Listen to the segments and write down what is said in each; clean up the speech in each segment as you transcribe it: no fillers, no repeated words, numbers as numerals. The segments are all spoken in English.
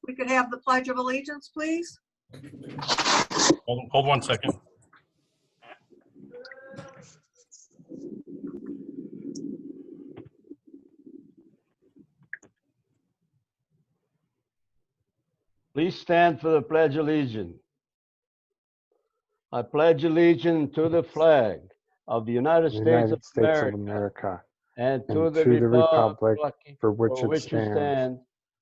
we could have the Pledge of Allegiance, please. Hold 1 second. Please stand for the Pledge of Allegiance. I pledge allegiance to the flag of the United States of America and to the republic for which it stands,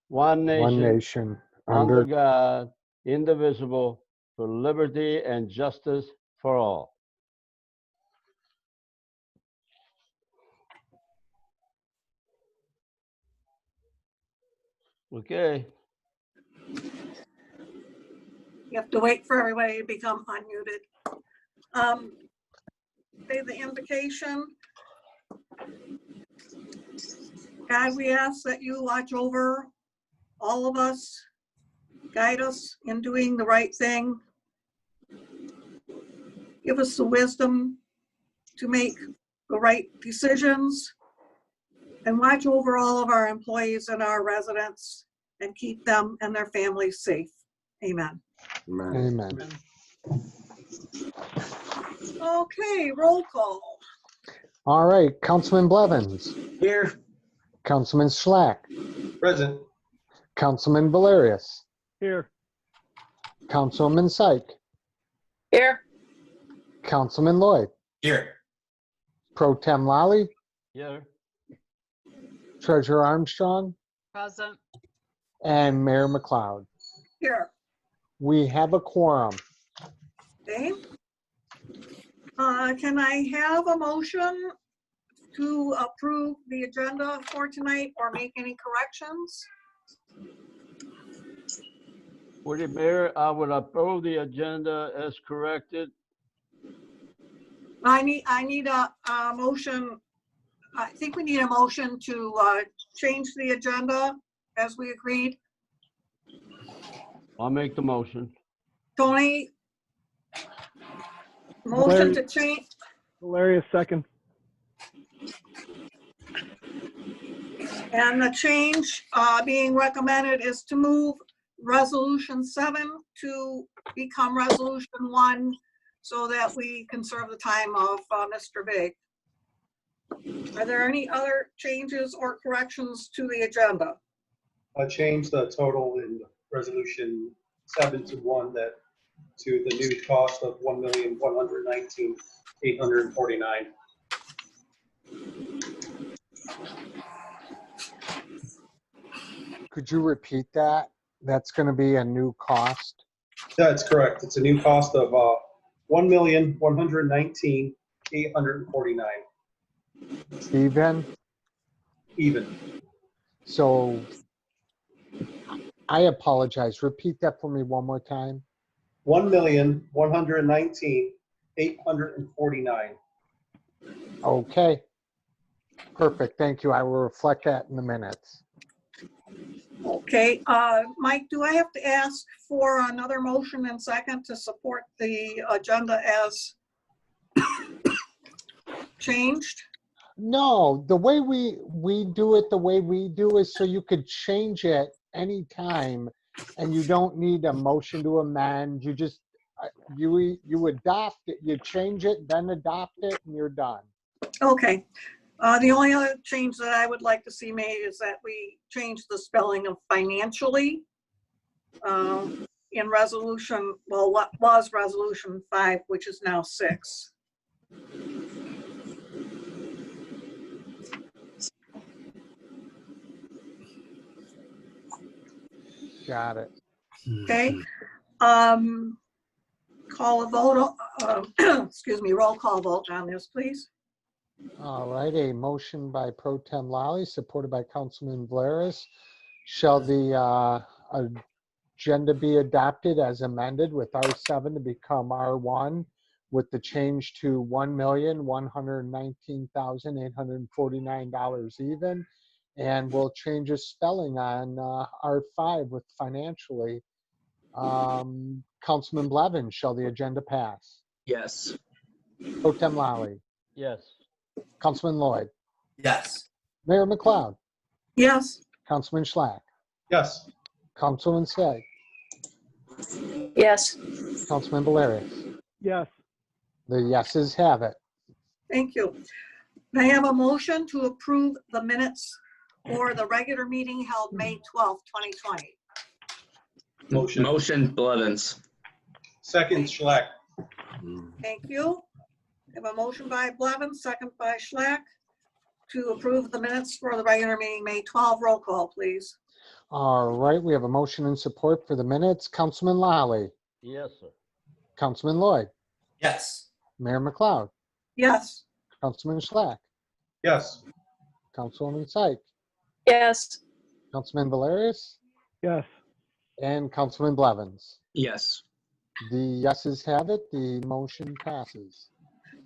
one one nation, nation, under under God, indivisible, for liberty and justice for all. Okay. You have to wait for everybody to become unmuted. Say the invocation. God, we ask that you watch over all of us, guide us in doing the right thing. Give us the wisdom to make the right decisions and watch over all of our employees and our residents and keep them and their families safe. Amen. Amen. Okay, roll call. All right, Councilman Blevins, Here. Councilman Schlack, Present. Councilman Valerius, Here. Councilman Syke, Here. Councilman Lloyd, Here. Pro Tem Lally, Yeah. Treasurer Armstrong, Present. and Mayor McLeod. Here. We have a quorum. Okay. Can I have a motion to approve the agenda for tonight or make any corrections? Would it, Mayor, I would approve the agenda as corrected. I need a motion. I think we need a motion to change the agenda as we agreed. I'll make the motion. Tony? Motion to change. Valerius, second. And the change being recommended is to move Resolution 7 to become Resolution 1 so that we conserve the time of Mr. Big. Are there any other changes or corrections to the agenda? Change the total in resolution 7 to 1 that to the new cost of $1,119,849. Could you repeat that? That's going to be a new cost. That's correct. It's a new cost of $1,119,849. Even. So I apologize. Repeat that for me one more time. $1,119,849. Okay. Perfect. Thank you. I will reflect that in the minutes. Okay, Mike, do I have to ask for another motion and second to support the agenda as changed? No, the way we do it the way we do is so you could change it anytime and you don't need a motion to amend. You just, you adopt it, you change it, then adopt it, and you're done. Okay. The only other change that I would like to see made is that we change the spelling of financially in resolution, well, what was resolution 5, which is now 6. Got it. Okay. Call a vote, excuse me, roll call vote on this, please. All right, a motion by Pro Tem Lally, supported by Councilman Valerius. Shall the agenda be adopted as amended with R7 to become R1 with the change to $1,119,849 even? And we'll change a spelling on R5 with financially. Councilman Blevins, shall the agenda pass? Yes. Pro Tem Lally, Yes. Councilman Lloyd, Yes. Mayor McLeod, Yes. Councilman Schlack, Yes. Councilman Say, Yes. Councilman Valerius. Yes. The yeses have it. Thank you. May I have a motion to approve the minutes for the regular meeting held May 12th, 2020? Motion Blevins. Second, Schlack. Thank you. I have a motion by Blevins, second by Schlack, to approve the minutes for the regular meeting May 12. Roll call, please. All right, we have a motion in support for the minutes. Councilman Lally, Yes, sir. Councilman Lloyd, Yes. Mayor McLeod, Yes. Councilman Schlack, Yes. Councilwoman Syke, Yes. Councilman Valerius, Yes. and Councilman Blevins. Yes. The yeses have it. The motion passes.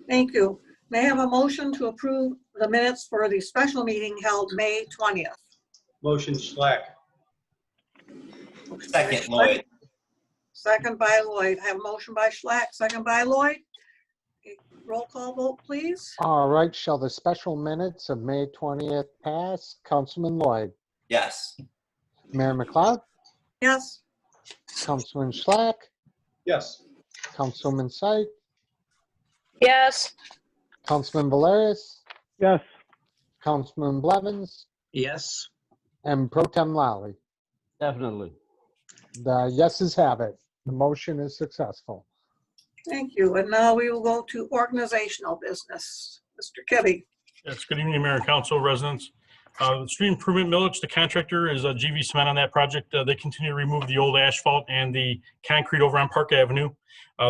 Thank you. May I have a motion to approve the minutes for the special meeting held May 20th? Motion, Schlack. Second, Lloyd. Second by Lloyd. I have a motion by Schlack, second by Lloyd. Okay, roll call vote, please. All right, shall the special minutes of May 20th pass? Councilman Lloyd, Yes. Mayor McLeod, Yes. Councilman Schlack, Yes. Councilwoman Syke, Yes. Councilman Valerius, Yes. Councilman Blevins, Yes. and Pro Tem Lally. Definitely. The yeses have it. The motion is successful. Thank you. And now we will go to organizational business. Mr. Kibbe. Yes, good evening, Mayor and Council, residents. The street improvement millage, the contractor is GV Cement on that project. They continue to remove the old asphalt and the concrete over on Park Avenue.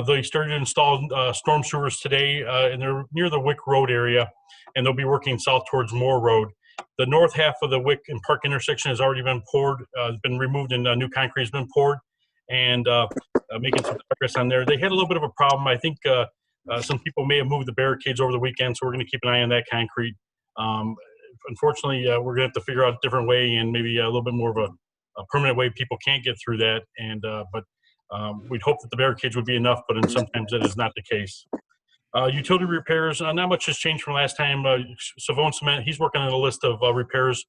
They started to install storm sewers today, and they're near the Wick Road area, and they'll be working south towards Moore Road. The north half of the Wick and Park intersection has already been poured, been removed, and new concrete has been poured, and making some progress on there. They had a little bit of a problem. I think some people may have moved the barricades over the weekend, so we're going to keep an eye on that concrete. Unfortunately, we're going to have to figure out a different way and maybe a little bit more of a permanent way people can't get through that. And but we'd hope that the barricades would be enough, but sometimes that is not the case. Utility repairs, not much has changed from last time. Savone Cement, he's working on a list of repairs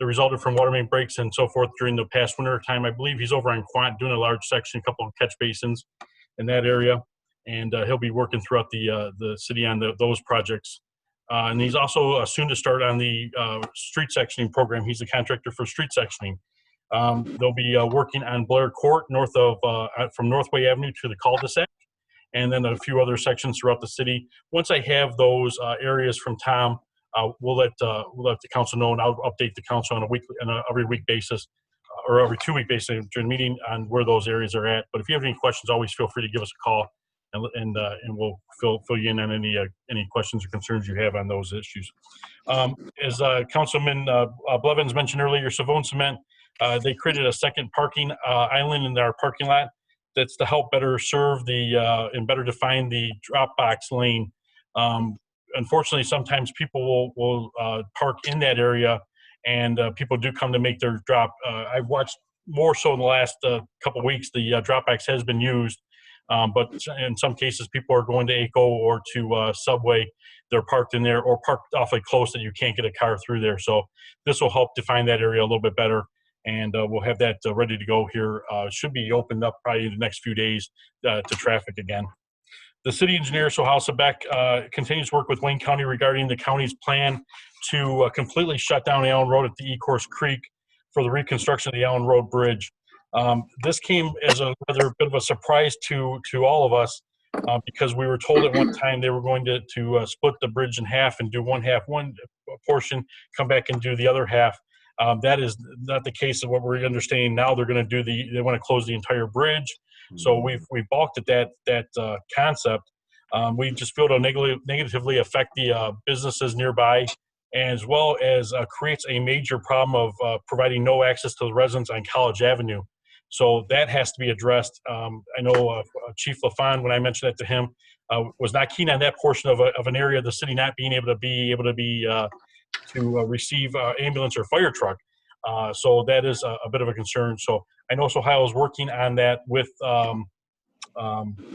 that resulted from water main breaks and so forth during the past winter time. I believe he's over on Quant doing a large section, a couple of catch basins in that area. And he'll be working throughout the city on those projects. And he's also soon to start on the street sectioning program. He's a contractor for street sectioning. They'll be working on Blair Court north of from Northway Avenue to the cul-de-sac, and then a few other sections throughout the city. Once I have those areas from Tom, we'll let the council know, and I'll update the council on a every week basis or every 2 week basis during the meeting on where those areas are at. But if you have any questions, always feel free to give us a call. And we'll fill you in on any questions or concerns you have on those issues. As Councilman Blevins mentioned earlier, Savone Cement, they created a second parking island in our parking lot. That's to help better serve and better define the drop box lane. Unfortunately, sometimes people will park in that area, and people do come to make their drop. I've watched more so in the last couple of weeks. The drop box has been used. But in some cases, people are going to ACO or to Subway. They're parked in there or parked awfully close that you can't get a car through there. So this will help define that area a little bit better. And we'll have that ready to go here. Should be opened up probably in the next few days to traffic again. The city engineer, Sohail Sebek, continues to work with Wayne County regarding the county's plan to completely shut down Allen Road at the Ecorse Creek for the reconstruction of the Allen Road Bridge. This came as a rather bit of a surprise to all of us because we were told at one time they were going to split the bridge in half and do one portion, come back and do the other half. That is not the case of what we're understanding now. They're going to they want to close the entire bridge. So we've balked at that concept. We just feel it'll negatively affect the businesses nearby, as well as creates a major problem of providing no access to the residents on College Avenue. So that has to be addressed. I know Chief LaFond, when I mentioned that to him, was not keen on that portion of an area of the city not being able to receive ambulance or fire truck. So that is a bit of a concern. So I know Sohail is working on that with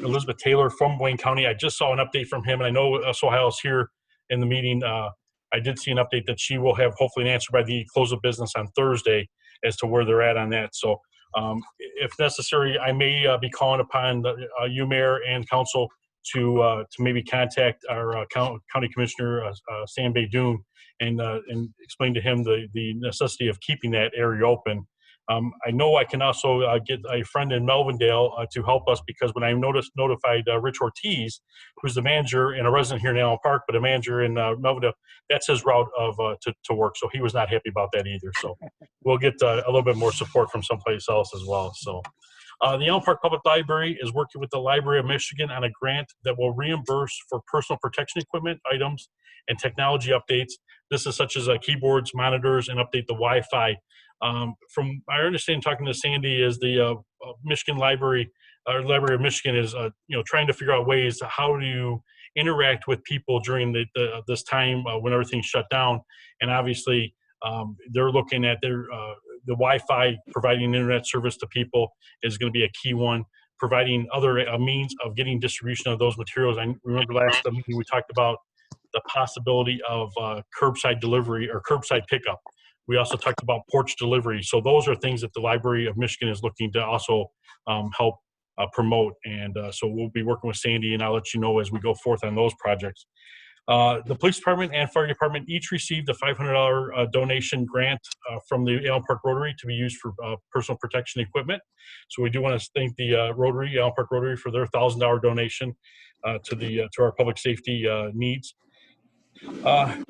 Elizabeth Taylor from Wayne County. I just saw an update from him, and I know Sohail is here in the meeting. I did see an update that she will have hopefully an answer by the close of business on Thursday as to where they're at on that. So If necessary, I may be calling upon you, Mayor, and Council to maybe contact our County Commissioner, Sam Baydoun, and explain to him the necessity of keeping that area open. I know I can also get a friend in Melvindale to help us, because when I notified Rich Ortiz, who's the manager and a resident here in Allen Park, but a manager in Melvindale, that's his route of to work. So he was not happy about that either. So we'll get a little bit more support from someplace else as well. So the Allen Park Public Library is working with the Library of Michigan on a grant that will reimburse for personal protection equipment, items, and technology updates. This is such as keyboards, monitors, and update the Wi-Fi. From my understanding, talking to Sandy, is the Michigan Library, or Library of Michigan, is trying to figure out ways to how do you interact with people during this time when everything's shut down. And obviously, they're looking at the Wi-Fi, providing internet service to people is going to be a key one. Providing other means of getting distribution of those materials. I remember last meeting we talked about the possibility of curbside delivery or curbside pickup. We also talked about porch delivery. So those are things that the Library of Michigan is looking to also help promote. And so we'll be working with Sandy, and I'll let you know as we go forth on those projects. The police department and fire department each received a $500 donation grant from the Allen Park Rotary to be used for personal protection equipment. So we do want to thank the Rotary, Allen Park Rotary, for their $1,000 donation to our public safety needs.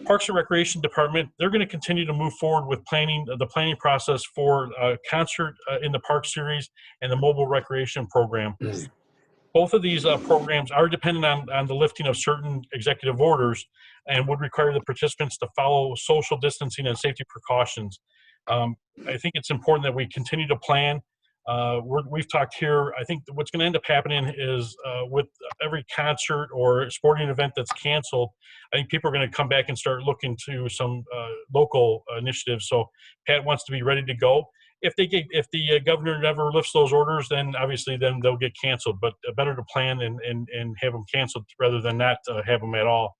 Parks and Recreation Department, they're going to continue to move forward with the planning process for Concert in the Park series and the mobile recreation program. Both of these programs are dependent on the lifting of certain executive orders and would require the participants to follow social distancing and safety precautions. I think it's important that we continue to plan. We've talked here, I think what's going to end up happening is with every concert or sporting event that's canceled, I think people are going to come back and start looking to some local initiatives. So Pat wants to be ready to go. If the governor never lifts those orders, then obviously then they'll get canceled. But better to plan and have them canceled rather than not have them at all.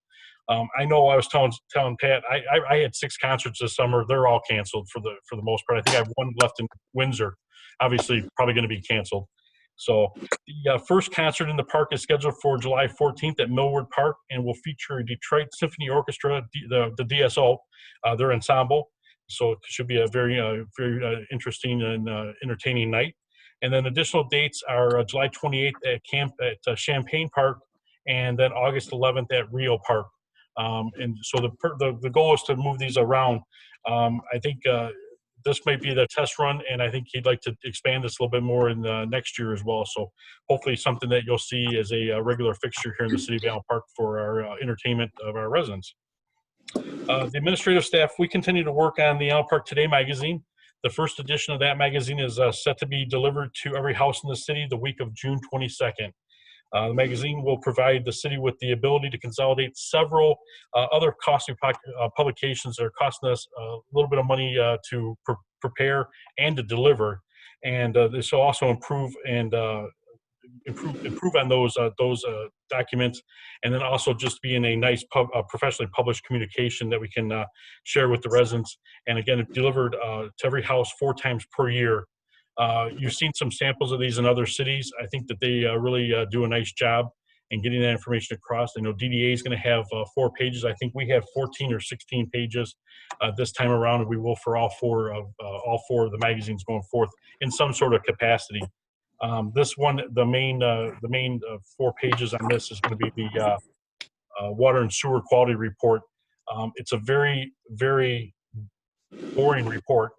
I know I was telling Pat, I had 6 concerts this summer. They're all canceled for the most part. I think I have one left in Windsor, obviously probably going to be canceled. So the first concert in the park is scheduled for July 14th at Millward Park and will feature Detroit Symphony Orchestra, the DSO, their ensemble. So it should be a very interesting and entertaining night. And then additional dates are July 28th at Champaign Park, and then August 11th at Rio Park. And so the goal is to move these around. I think this might be the test run, and I think he'd like to expand this a little bit more in next year as well. So hopefully something that you'll see as a regular fixture here in the city of Allen Park for our entertainment of our residents. The administrative staff, we continue to work on the Allen Park Today magazine. The first edition of that magazine is set to be delivered to every house in the city the week of June 22nd. The magazine will provide the city with the ability to consolidate several other costly publications that are costing us a little bit of money to prepare and to deliver. And this will also improve on those documents, and then also just be in a nice professionally published communication that we can share with the residents. And again, delivered to every house 4 times per year. You've seen some samples of these in other cities. I think that they really do a nice job in getting that information across. I know DDA is going to have 4 pages. I think we have 14 or 16 pages this time around, and we will for all four of the magazines going forth in some sort of capacity. This one, the main 4 pages on this is going to be the water and sewer quality report. It's a very, very boring report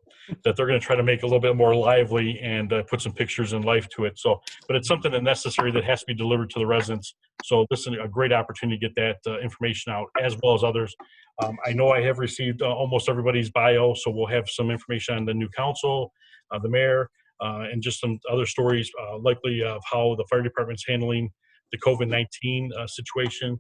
that they're going to try to make a little bit more lively and put some pictures and life to it. So, but it's something that's necessary that has to be delivered to the residents. So this is a great opportunity to get that information out, as well as others. I know I have received almost everybody's bio, so we'll have some information on the new council, the mayor, and just some other stories, likely of how the fire department's handling the COVID-19 situation.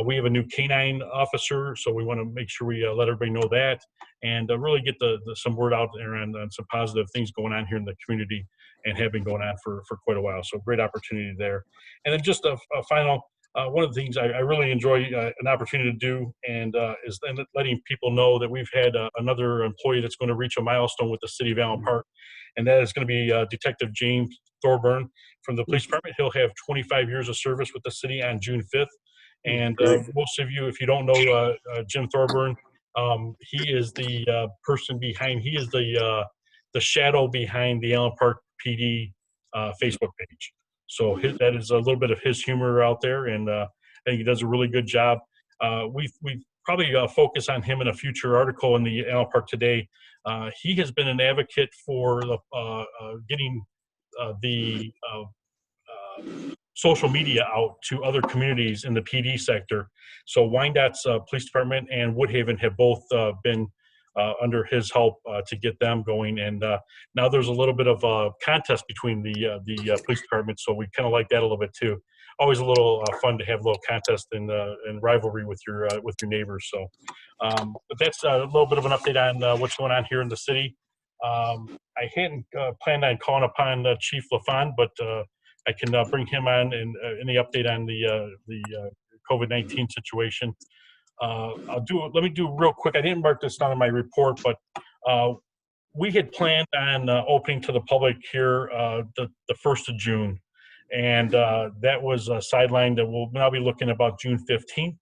We have a new canine officer, so we want to make sure we let everybody know that, and really get some word out there on some positive things going on here in the community and have been going on for quite a while. So great opportunity there. And then just a final, one of the things I really enjoy an opportunity to do and is then letting people know that we've had another employee that's going to reach a milestone with the city of Allen Park, and that is going to be Detective James Thorburn from the police department. He'll have 25 years of service with the city on June 5th. And most of you, if you don't know Jim Thorburn, he is the person behind, he is the shadow behind the Allen Park PD Facebook page. So that is a little bit of his humor out there, and I think he does a really good job. We probably focus on him in a future article in the Allen Park Today. He has been an advocate for getting the social media out to other communities in the PD sector. So Wyandott's Police Department and Woodhaven have both been under his help to get them going. And now there's a little bit of a contest between the police departments, so we kind of like that a little bit too. Always a little fun to have a little contest and rivalry with your neighbors. So, but that's a little bit of an update on what's going on here in the city. I hadn't planned on calling upon Chief LaFond, but I can bring him on and any update on the COVID-19 situation. Let me do real quick. I didn't mark this down in my report, but we had planned on opening to the public here the 1st of June. And that was sidelined. That we'll now be looking about June 15th.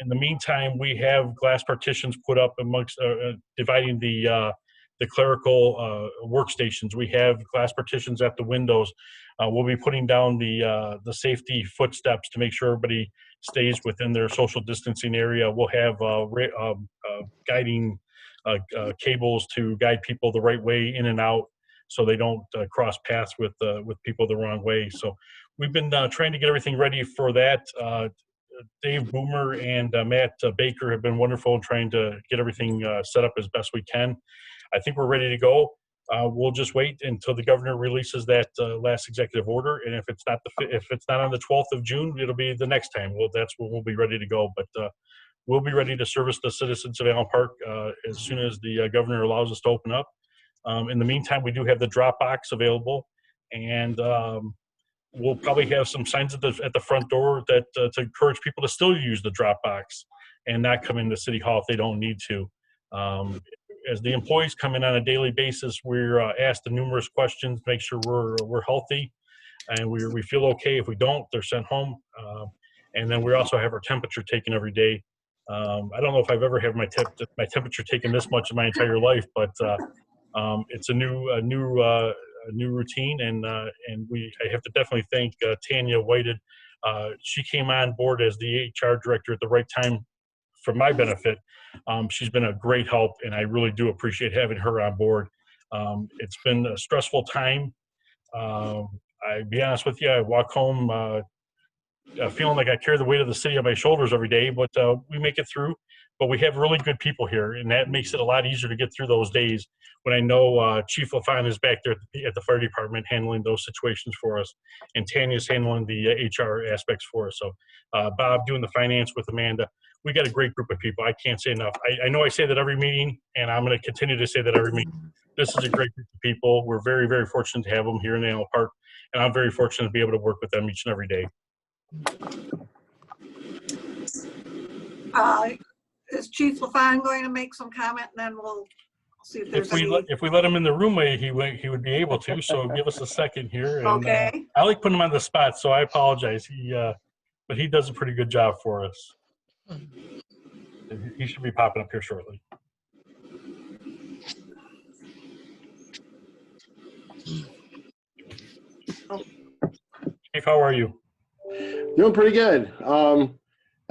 In the meantime, we have glass partitions put up amongst dividing the clerical workstations. We have glass partitions at the windows. We'll be putting down the safety footsteps to make sure everybody stays within their social distancing area. We'll have guiding cables to guide people the right way in and out, so they don't cross paths with people the wrong way. So we've been trying to get everything ready for that. Dave Boomer and Matt Baker have been wonderful in trying to get everything set up as best we can. I think we're ready to go. We'll just wait until the governor releases that last executive order, and if it's not on the 12th of June, it'll be the next time. That's when we'll be ready to go. But we'll be ready to service the citizens of Allen Park as soon as the governor allows us to open up. In the meantime, we do have the drop box available, and we'll probably have some signs at the front door that to encourage people to still use the drop box and not come into City Hall if they don't need to. As the employees come in on a daily basis, we're asked the numerous questions, make sure we're healthy, and we feel okay. If we don't, they're sent home. And then we also have our temperature taken every day. I don't know if I've ever had my temperature taken this much in my entire life, but it's a new routine, and I have to definitely thank Tanya Whited. She came on board as the HR director at the right time for my benefit. She's been a great help, and I really do appreciate having her on board. It's been a stressful time. I'll be honest with you, I walk home feeling like I carry the weight of the city on my shoulders every day, but we make it through. But we have really good people here, and that makes it a lot easier to get through those days when I know Chief LaFond is back there at the fire department handling those situations for us, and Tanya's handling the HR aspects for us. So Bob doing the finance with Amanda. We got a great group of people. I can't say enough. I know I say that every meeting, and I'm going to continue to say that every meeting. This is a great group of people. We're very, very fortunate to have them here in Allen Park, and I'm very fortunate to be able to work with them each and every day. Is Chief LaFond going to make some comment, and then we'll see if there's If we let him in the room, he would be able to. So give us a second here. And, okay. I like putting him on the spot, so I apologize. But he does a pretty good job for us. He should be popping up here shortly. Chief, how are you? Doing pretty good.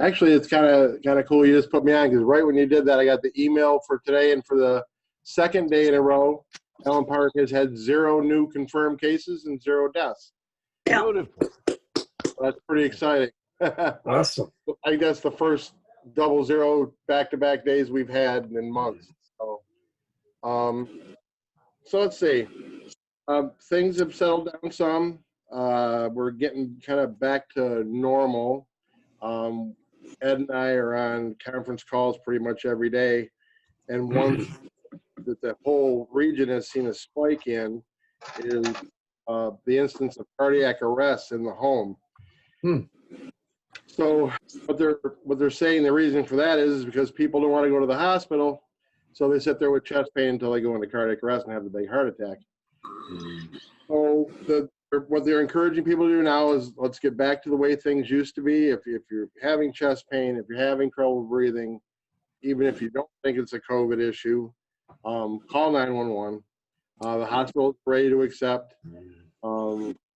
Actually, it's kind of cool you just put me on, because right when you did that, I got the email for today, and for the second day in a row, Allen Park has had 0 new confirmed cases and 0 deaths. Yeah. Beautiful. That's pretty exciting. Awesome. I think that's the first 0 back-to-back days we've had in months. So let's see. Things have settled down some. We're getting kind of back to normal. Ed and I are on conference calls pretty much every day, and one that the whole region has seen a spike in is the instance of cardiac arrest in the home. So what they're saying the reason for that is because people don't want to go to the hospital, so they sit there with chest pain until they go into cardiac arrest and have the big heart attack. So what they're encouraging people to do now is let's get back to the way things used to be. If you're having chest pain, if you're having trouble breathing, even if you don't think it's a COVID issue, call 911. The hospital's ready to accept.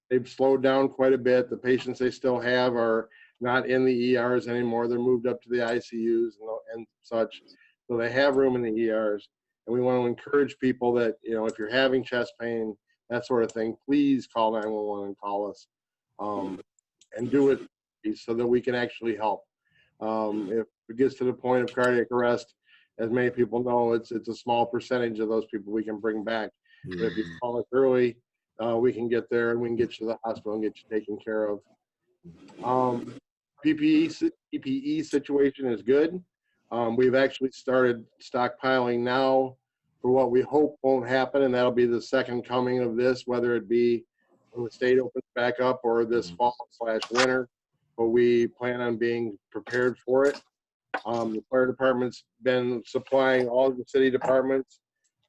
They've slowed down quite a bit. The patients they still have are not in the ERs anymore. They're moved up to the ICUs and such. So they have room in the ERs. And we want to encourage people that, you know, if you're having chest pain, that sort of thing, please call 911 and call us, and do it so that we can actually help. If it gets to the point of cardiac arrest, as many people know, it's a small percentage of those people we can bring back. But if you call us early, we can get there and we can get you to the hospital and get you taken care of. PPE situation is good. We've actually started stockpiling now for what we hope won't happen, and that'll be the second coming of this, whether it be when the state opens back up or this fall/winter. But we plan on being prepared for it. The fire department's been supplying all of the city departments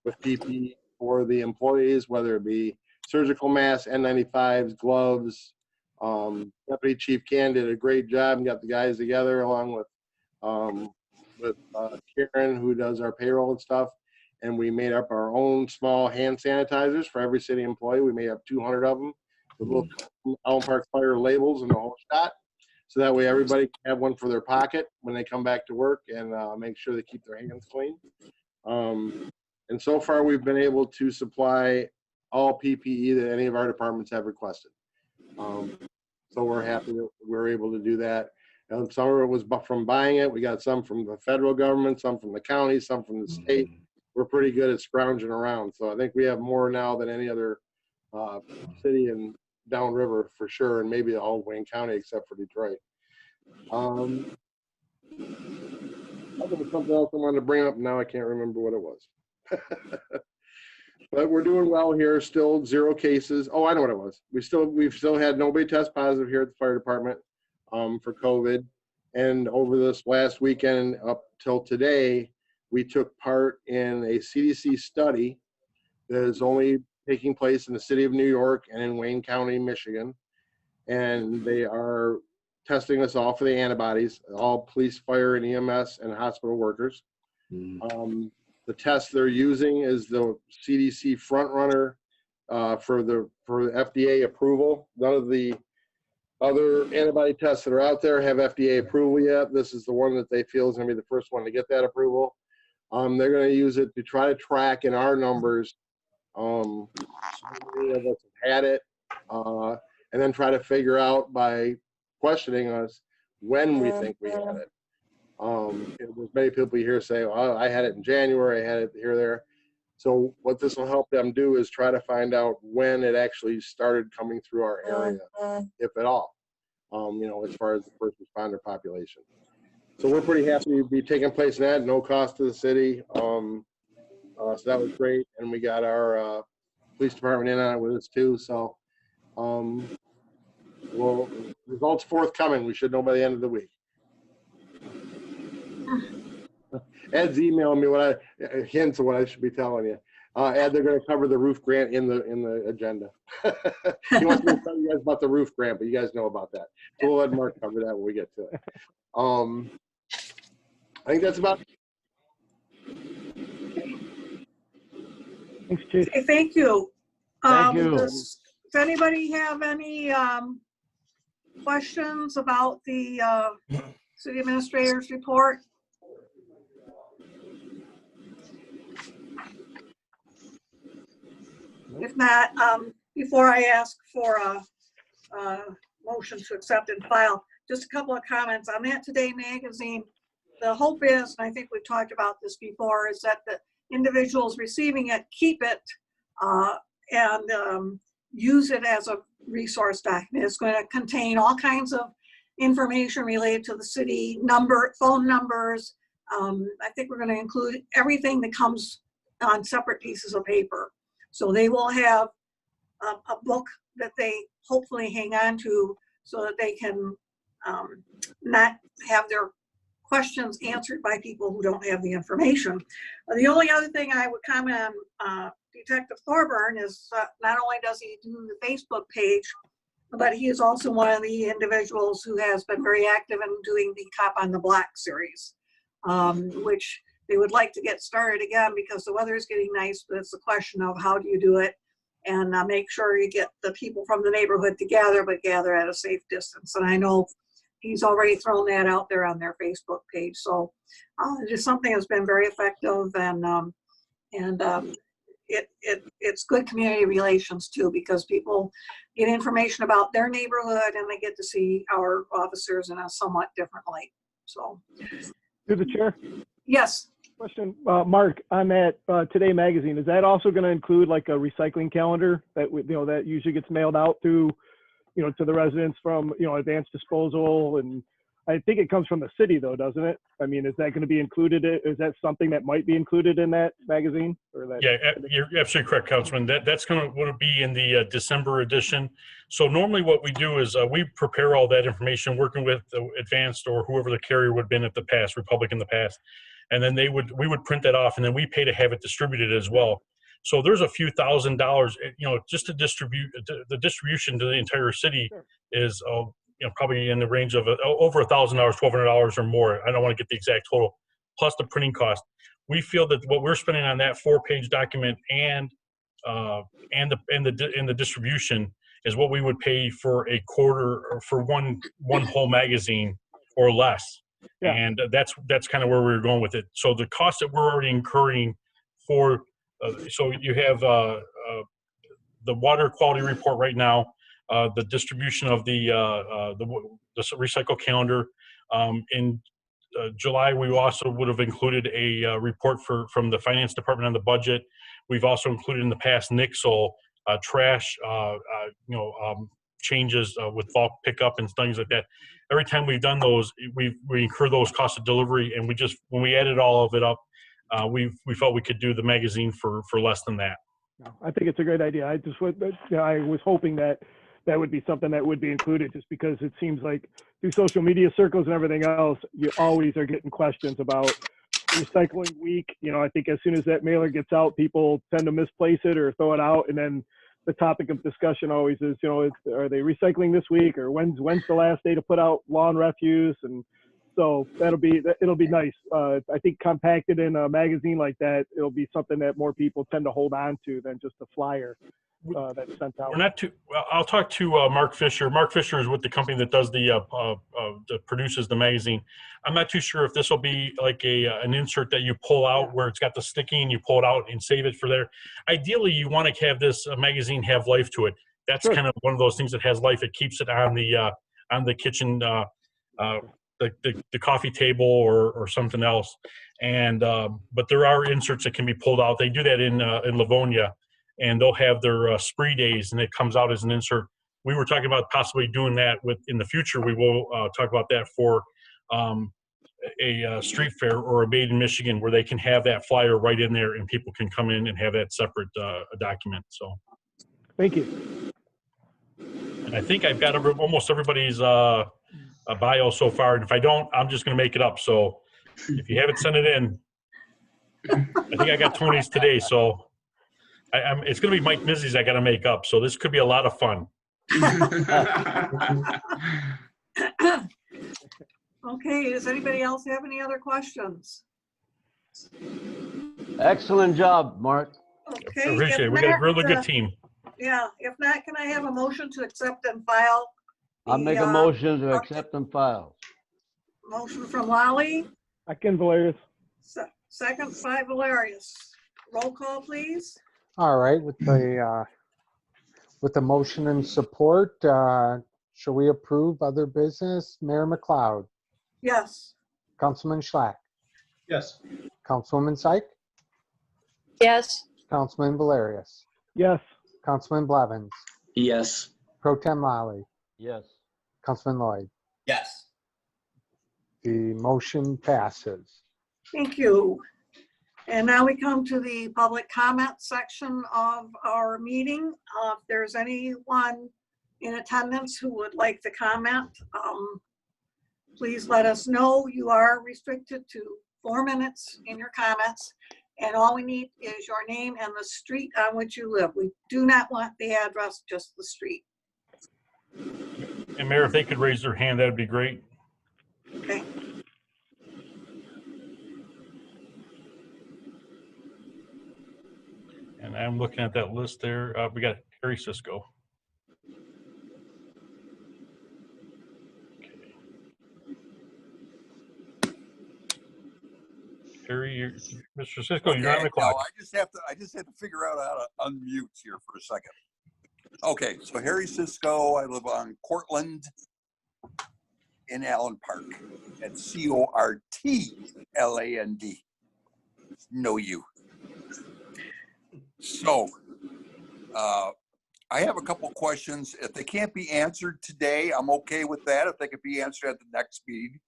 with PPE for the employees, whether it be surgical masks, N95s, gloves. Deputy Chief Can did a great job and got the guys together along with Karen, who does our payroll and stuff. And we made up our own small hand sanitizers for every city employee. We made up 200 of them with little Allen Park Fire labels and the whole shot. So that way everybody can have one for their pocket when they come back to work and make sure they keep their hands clean. And so far we've been able to supply all PPE that any of our departments have requested. So we're happy that we're able to do that. And some of it was from buying it. We got some from the federal government, some from the county, some from the state. We're pretty good at scrounging around. So I think we have more now than any other city in downriver for sure, and maybe the whole Wayne County except for Detroit. There was something else I wanted to bring up. Now I can't remember what it was. But we're doing well here. Still 0 cases. Oh, I know what it was. We've still had nobody test positive here at the fire department for COVID. And over this last weekend up till today, we took part in a CDC study that is only taking place in the city of New York and in Wayne County, Michigan. And they are testing us all for the antibodies, all police, fire, and EMS and hospital workers. The test they're using is the CDC front runner for FDA approval. None of the other antibody tests that are out there have FDA approval yet. This is the one that they feel is going to be the first one to get that approval. They're going to use it to try to track in our numbers how many of us have had it, and then try to figure out by questioning us when we think we had it. There's many people here say, well, I had it in January, I had it here, there. So what this will help them do is try to find out when it actually started coming through our area, if at all, as far as the first responder population. So we're pretty happy to be taking place in that, no cost to the city. So that was great. And we got our police department in on it with us too. So, well, results forthcoming. We should know by the end of the week. Ed's emailing me hints of what I should be telling you. Ed, they're going to cover the roof grant in the agenda. He wants me to tell you guys about the roof grant, but you guys know about that. So we'll let Mark cover that when we get to it. I think that's about it. Thanks, Chief. Okay, thank you. Thank you. Does anybody have any questions about the city administrator's report? If not, before I ask for a motion to accept and file, just a couple of comments on that Today magazine. The hope is, and I think we've talked about this before, is that the individuals receiving it keep it and use it as a resource document. It's going to contain all kinds of information related to the city, phone numbers. I think we're going to include everything that comes on separate pieces of paper. So they will have a book that they hopefully hang on to so that they can not have their questions answered by people who don't have the information. The only other thing I would comment on Detective Thorburn is not only does he do the Facebook page, but he is also one of the individuals who has been very active in doing the Cop on the Block series, which they would like to get started again because the weather is getting nice, but it's a question of how do you do it and make sure you get the people from the neighborhood together, but gather at a safe distance. And I know he's already thrown that out there on their Facebook page. So it's something that's been very effective, and it's good community relations too, because people get information about their neighborhood and they get to see our officers in a somewhat different light. So. Through the chair. Yes. Question, Mark, on that Today magazine, is that also going to include like a recycling calendar that that usually gets mailed out to, to the residents from, advanced disposal? And I think it comes from the city though, doesn't it? I mean, is that going to be included? Is that something that might be included in that magazine? Or that? Yeah, you're absolutely correct, Councilman. That's going to be in the December edition. So normally what we do is we prepare all that information working with Advanced or whoever the carrier would have been at the past, Republic in the past. And then we would print that off, and then we pay to have it distributed as well. So there's a few $1,000s, just to distribute. The distribution to the entire city is, probably in the range of over $1,000, $1,200 or more. I don't want to get the exact total, plus the printing cost. We feel that what we're spending on that 4-page document and the distribution is what we would pay for a quarter or for one whole magazine or less. Yeah. And that's kind of where we're going with it. So the cost that we're already incurring for, so you have the water quality report right now, the distribution of the recycle calendar. In July, we also would have included a report from the finance department on the budget. We've also included in the past Nixle trash, changes with bulk pickup and things like that. Every time we've done those, we incur those costs of delivery, and when we added all of it up, we felt we could do the magazine for less than that. No, I think it's a great idea. I was hoping that would be something that would be included, just because it seems like through social media circles and everything else, you always are getting questions about recycling week. I think as soon as that mailer gets out, people tend to misplace it or throw it out, and then the topic of discussion always is, are they recycling this week, or when's the last day to put out lawn refuse? And so it'll be nice. I think compacted in a magazine like that, it'll be something that more people tend to hold on to than just a flyer that's sent out. I'll talk to Mark Fisher. Mark Fisher is with the company that does that produces the magazine. I'm not too sure if this will be like an insert that you pull out where it's got the sticky and you pull it out and save it for there. Ideally, you want to have this magazine have life to it. That's kind of one of those things that has life. It keeps it on the kitchen, the coffee table or something else. And but there are inserts that can be pulled out. They do that in Livonia. And they'll have their spree days, and it comes out as an insert. We were talking about possibly doing that in the future. We will talk about that for a street fair or a Made in Michigan, where they can have that flyer right in there, and people can come in and have that separate document. So, thank you. And I think I've got almost everybody's bio so far, and if I don't, I'm just going to make it up. So, if you haven't sent it in, I think I got Tony's today. So. It's going to be Mike Mizzy's I got to make up, so this could be a lot of fun. Okay, does anybody else have any other questions? Excellent job, Mark. Okay. Appreciate it. We got a really good team. Yeah, if not, can I have a motion to accept and file? I'll make a motion to accept and file. Motion from Lally. Second, Valerius. Second by Valerius. Roll call, please. All right, with the motion and support, shall we approve other business? Mayor McLeod, Yes. Councilman Schlack, Yes. Councilwoman Syke, Yes. Councilman Valerius, Yes. Councilman Blevins, Yes. Pro Tem Lally, Yes. Councilman Lloyd. Yes. The motion passes. Thank you. And now we come to the public comment section of our meeting. If there's anyone in attendance who would like to comment, please let us know. You are restricted to 4 minutes in your comments. And all we need is your name and the street on which you live. We do not want the address, just the street. And Mayor, if they could raise their hand, that'd be great. Okay. And I'm looking at that list there. We got Harry Cisco. Harry, Mr. Cisco, you're on the clock. No, I just have to figure out how to unmute here for a second. Okay, so Harry Cisco, I live on Cortland in Allen Park at Cortland. Know you. So, I have a couple questions. If they can't be answered today, I'm okay with that. If they could be answered at the next meeting,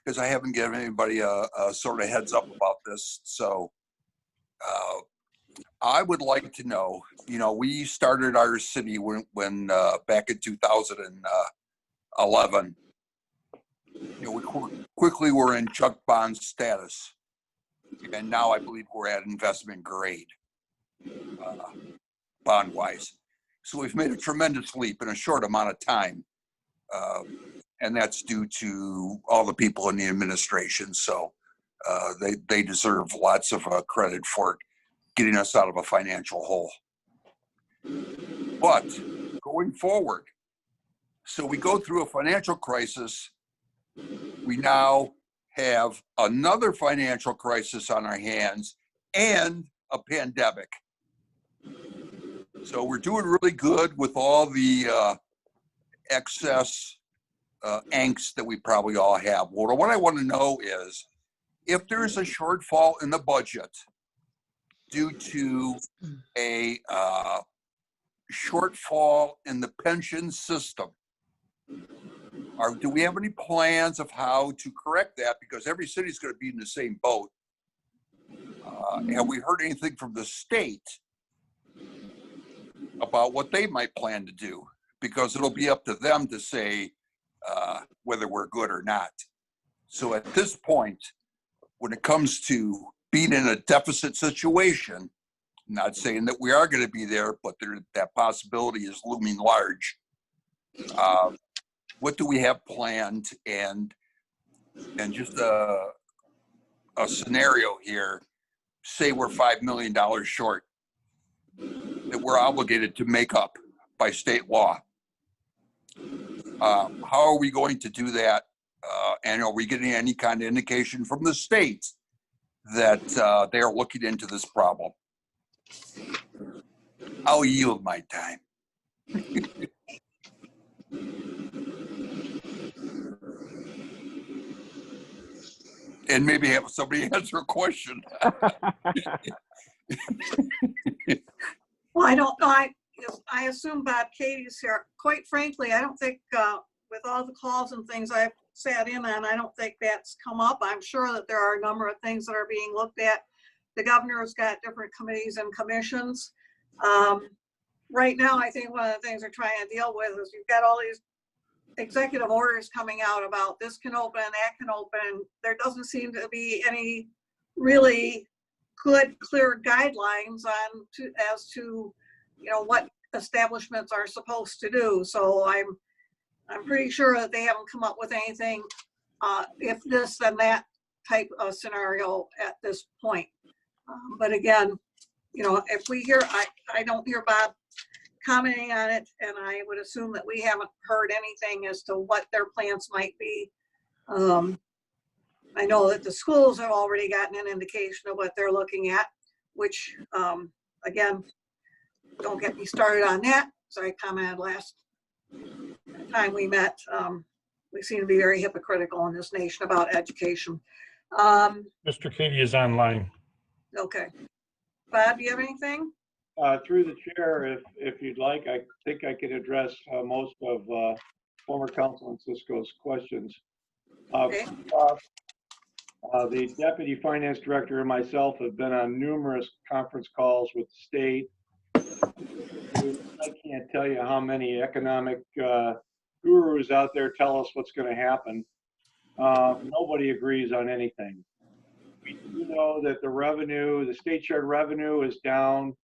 because I haven't given anybody a sort of heads up about this. So I would like to know, we started our city when back in 2011, we quickly were in junk bond status. And now I believe we're at investment grade, bond-wise. So we've made a tremendous leap in a short amount of time. And that's due to all the people in the administration. So they deserve lots of credit for getting us out of a financial hole. But going forward, so we go through a financial crisis. We now have another financial crisis on our hands and a pandemic. So we're doing really good with all the excess angst that we probably all have. Well, what I want to know is if there's a shortfall in the budget due to a shortfall in the pension system, or do we have any plans of how to correct that? Because every city's going to be in the same boat. Have we heard anything from the state about what they might plan to do? Because it'll be up to them to say whether we're good or not. So at this point, when it comes to being in a deficit situation, I'm not saying that we are going to be there, but that possibility is looming large. What do we have planned? And just a scenario here, say we're $5 million short that we're obligated to make up by state law. How are we going to do that? And are we getting any kind of indication from the state that they are looking into this problem? I'll yield my time. And maybe have somebody answer a question. Well, I don't know. I assume Bob Katie's here. Quite frankly, I don't think with all the calls and things I've sat in on, I don't think that's come up. I'm sure that there are a number of things that are being looked at. The governor's got different committees and commissions. Right now, I think one of the things they're trying to deal with is you've got all these executive orders coming out about this can open, that can open. There doesn't seem to be any really good, clear guidelines as to what establishments are supposed to do. So I'm pretty sure that they haven't come up with anything if this then that type of scenario at this point. But again, if we hear, I don't hear Bob commenting on it, and I would assume that we haven't heard anything as to what their plans might be. I know that the schools have already gotten an indication of what they're looking at, which again, don't get me started on that. So I commented last time we met. We seem to be very hypocritical in this nation about education. Mr. Katie is online. Okay. Bob, do you have anything? Through the chair, if you'd like, I think I can address most of former Councilman Cisco's questions. Okay. The Deputy Finance Director and myself have been on numerous conference calls with the state. I can't tell you how many economic gurus out there tell us what's going to happen. Nobody agrees on anything. We do know that the revenue, the state shared revenue is down.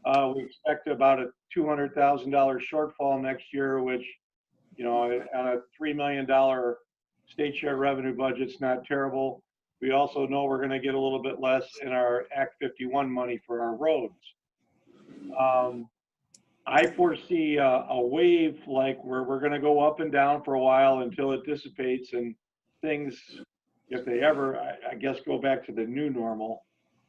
We expect about a $200,000 shortfall next year, which, on a $3 million state share revenue budget's not terrible. We also know we're going to get a little bit less in our Act 51 money for our roads. I foresee a wave like where we're going to go up and down for a while until it dissipates and things, if they ever, I guess, go back to the new normal.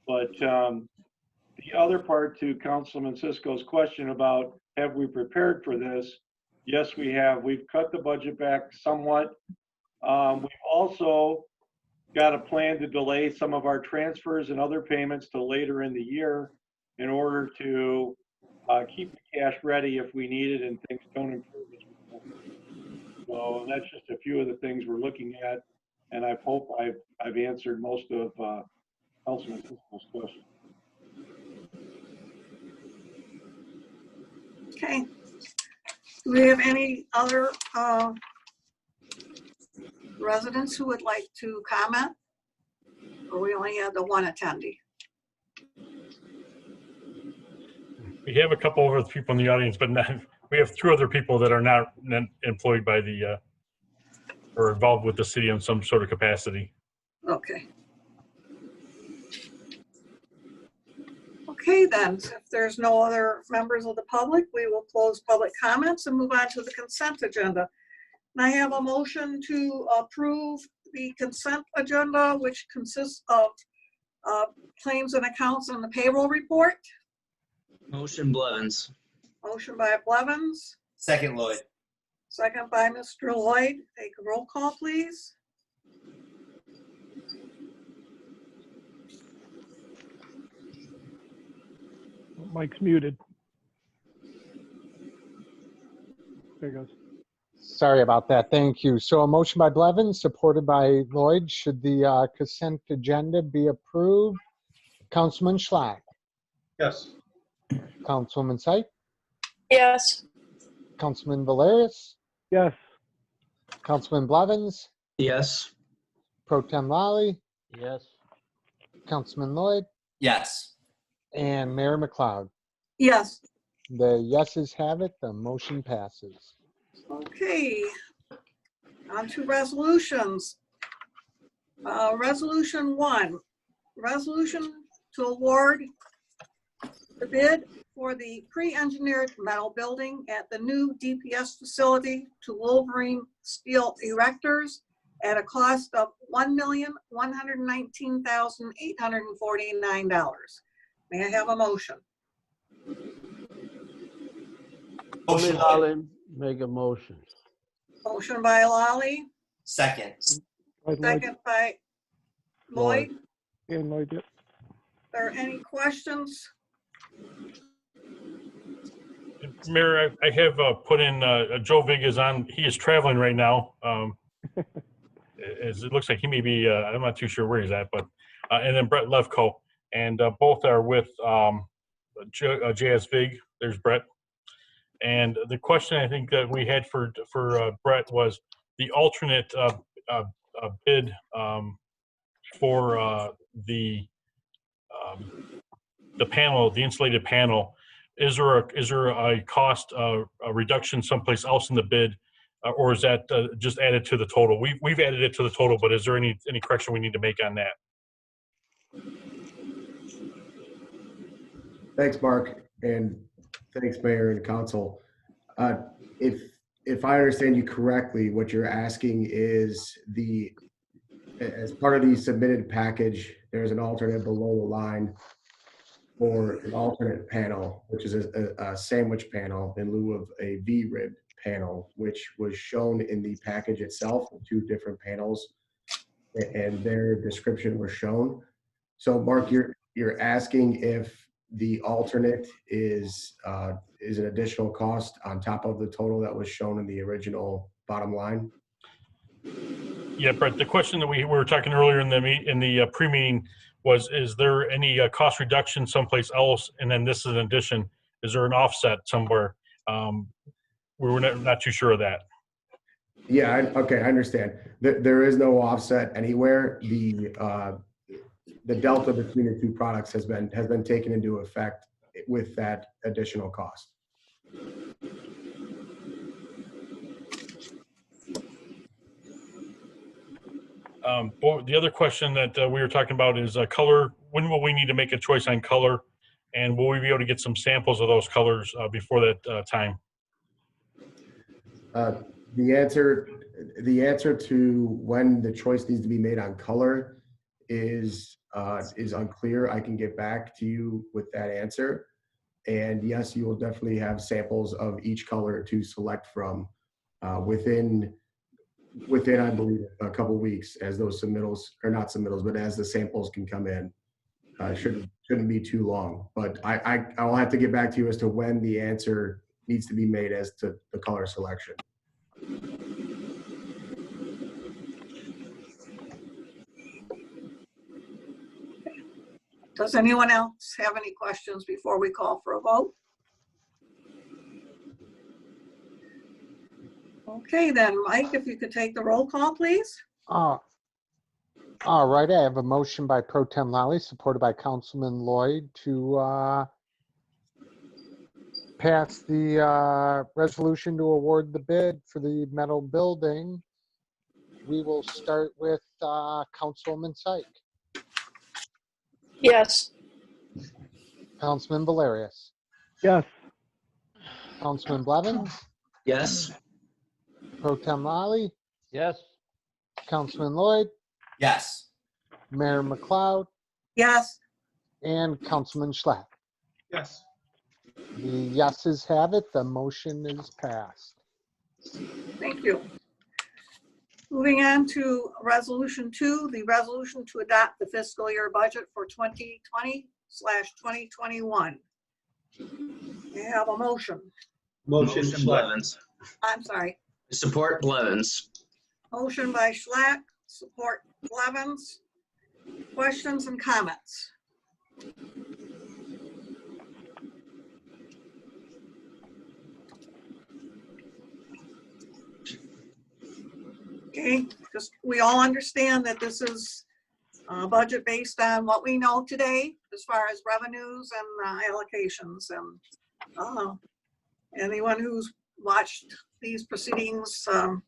But the other part to Councilman Cisco's question about have we prepared for this? Yes, we have. We've cut the budget back somewhat. We've also got a plan to delay some of our transfers and other payments to later in the year in order to keep the cash ready if we need it and things don't improve. So that's just a few of the things we're looking at, and I hope I've answered most of Councilman Cisco's questions. Okay. Do we have any other residents who would like to comment? Or we only have the one attendee? We have a couple of other people in the audience, but we have 2 other people that are not employed by the, or involved with the city in some sort of capacity. Okay. Okay, then, if there's no other members of the public, we will close public comments and move on to the consent agenda. And I have a motion to approve the consent agenda, which consists of claims and accounts and the payroll report. Motion Blevins. Motion by Blevins, Second, Lloyd. second by Mr. Lloyd. Take a roll call, please. Mike's muted. There he goes. Sorry about that. Thank you. So a motion by Blevins, supported by Lloyd. Should the consent agenda be approved? Councilman Schlack, Yes. Councilwoman Syke, Yes. Councilman Valerius, Yes. Councilman Blevins, Yes. Pro Tem Lally, Yes. Councilman Lloyd, Yes. and Mayor McLeod. Yes. The yeses have it. The motion passes. Okay. On to resolutions. Resolution 1, resolution to award the bid for the pre-engineered metal building at the new DPS facility to Wolverine Steel Erectors at a cost of $1,119,849. May I have a motion? Motion, Lloyd. Lally, make a motion. Motion by Lally, Second. second by Lloyd. And Lloyd, yep. Are there any questions? Mayor, I have put in Joe Vig is on. He is traveling right now. It looks like he may be. I'm not too sure where he's at, but and then Brett Levko, and both are with JS Vig. There's Brett. And the question I think that we had for Brett was the alternate bid for the panel, the insulated panel. Is there a cost a reduction someplace else in the bid, or is that just added to the total? We've added it to the total, but is there any correction we need to make on that? Thanks, Mark, and thanks, Mayor and Council. If I understand you correctly, what you're asking is as part of the submitted package, there's an alternate below the line for an alternate panel, which is a sandwich panel in lieu of a V-rib panel, which was shown in the package itself, 2 different panels, and their description was shown. So, Mark, you're asking if the alternate is an additional cost on top of the total that was shown in the original bottom line? Yeah, Brett, the question that we were talking earlier in the pre-meeting was, is there any cost reduction someplace else? And then this is an addition. Is there an offset somewhere? We were not too sure of that. Yeah, okay, I understand. There is no offset anywhere. The delta between the two products has been taken into effect with that additional cost. But the other question that we were talking about is color. When will we need to make a choice on color? And will we be able to get some samples of those colors before that time? The answer to when the choice needs to be made on color is unclear. I can get back to you with that answer. And yes, you will definitely have samples of each color to select from within I believe a couple weeks, as those submittals, or not submittals, but as the samples can come in. Shouldn't be too long, but I will have to get back to you as to when the answer needs to be made as to the color selection. Does anyone else have any questions before we call for a vote? Okay, then, Mike, if you could take the roll call, please. All right, I have a motion by Pro Tem Lally, supported by Councilman Lloyd, to pass the resolution to award the bid for the metal building. We will start with Councilwoman Syke, Yes. Councilman Valerius, Yes. Councilman Blevins, Yes. Pro Tem Lally, Yes. Councilman Lloyd, Yes. Mayor McLeod, Yes, and Councilman Schlack. Yes. The yeses have it. The motion is passed. thank you. Moving on to Resolution 2, the resolution to adopt the fiscal year budget for 2020/2021. We have a motion. Motion Motion Schlack. Blevins. I'm sorry. Support Blevins. Motion by Schlack, support Blevins. Questions and comments? Okay, just, we all understand that this is a budget based on what we know today as far as revenues and allocations. And anyone who's watched these proceedings for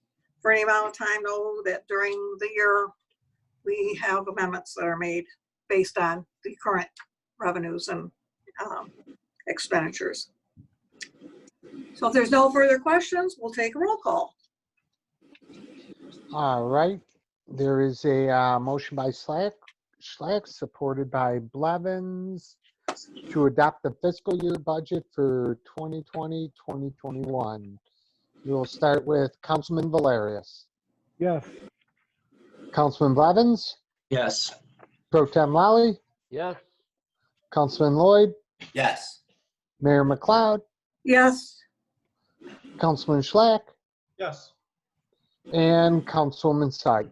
any amount of time know that during the year we have amendments that are made based on the current revenues and expenditures. So if there's no further questions, we'll take a roll call. All right, there is a motion by Schlack, supported by Blevins, to adopt the fiscal year budget for 2020-2021. We will start with Councilman Valerius, Yes. Councilman Blevins, Yes. Pro Tem Lally, Yes. Councilman Lloyd, Yes. Mayor McLeod, Yes, Councilman Schlack, Yes. and Councilwoman Syke.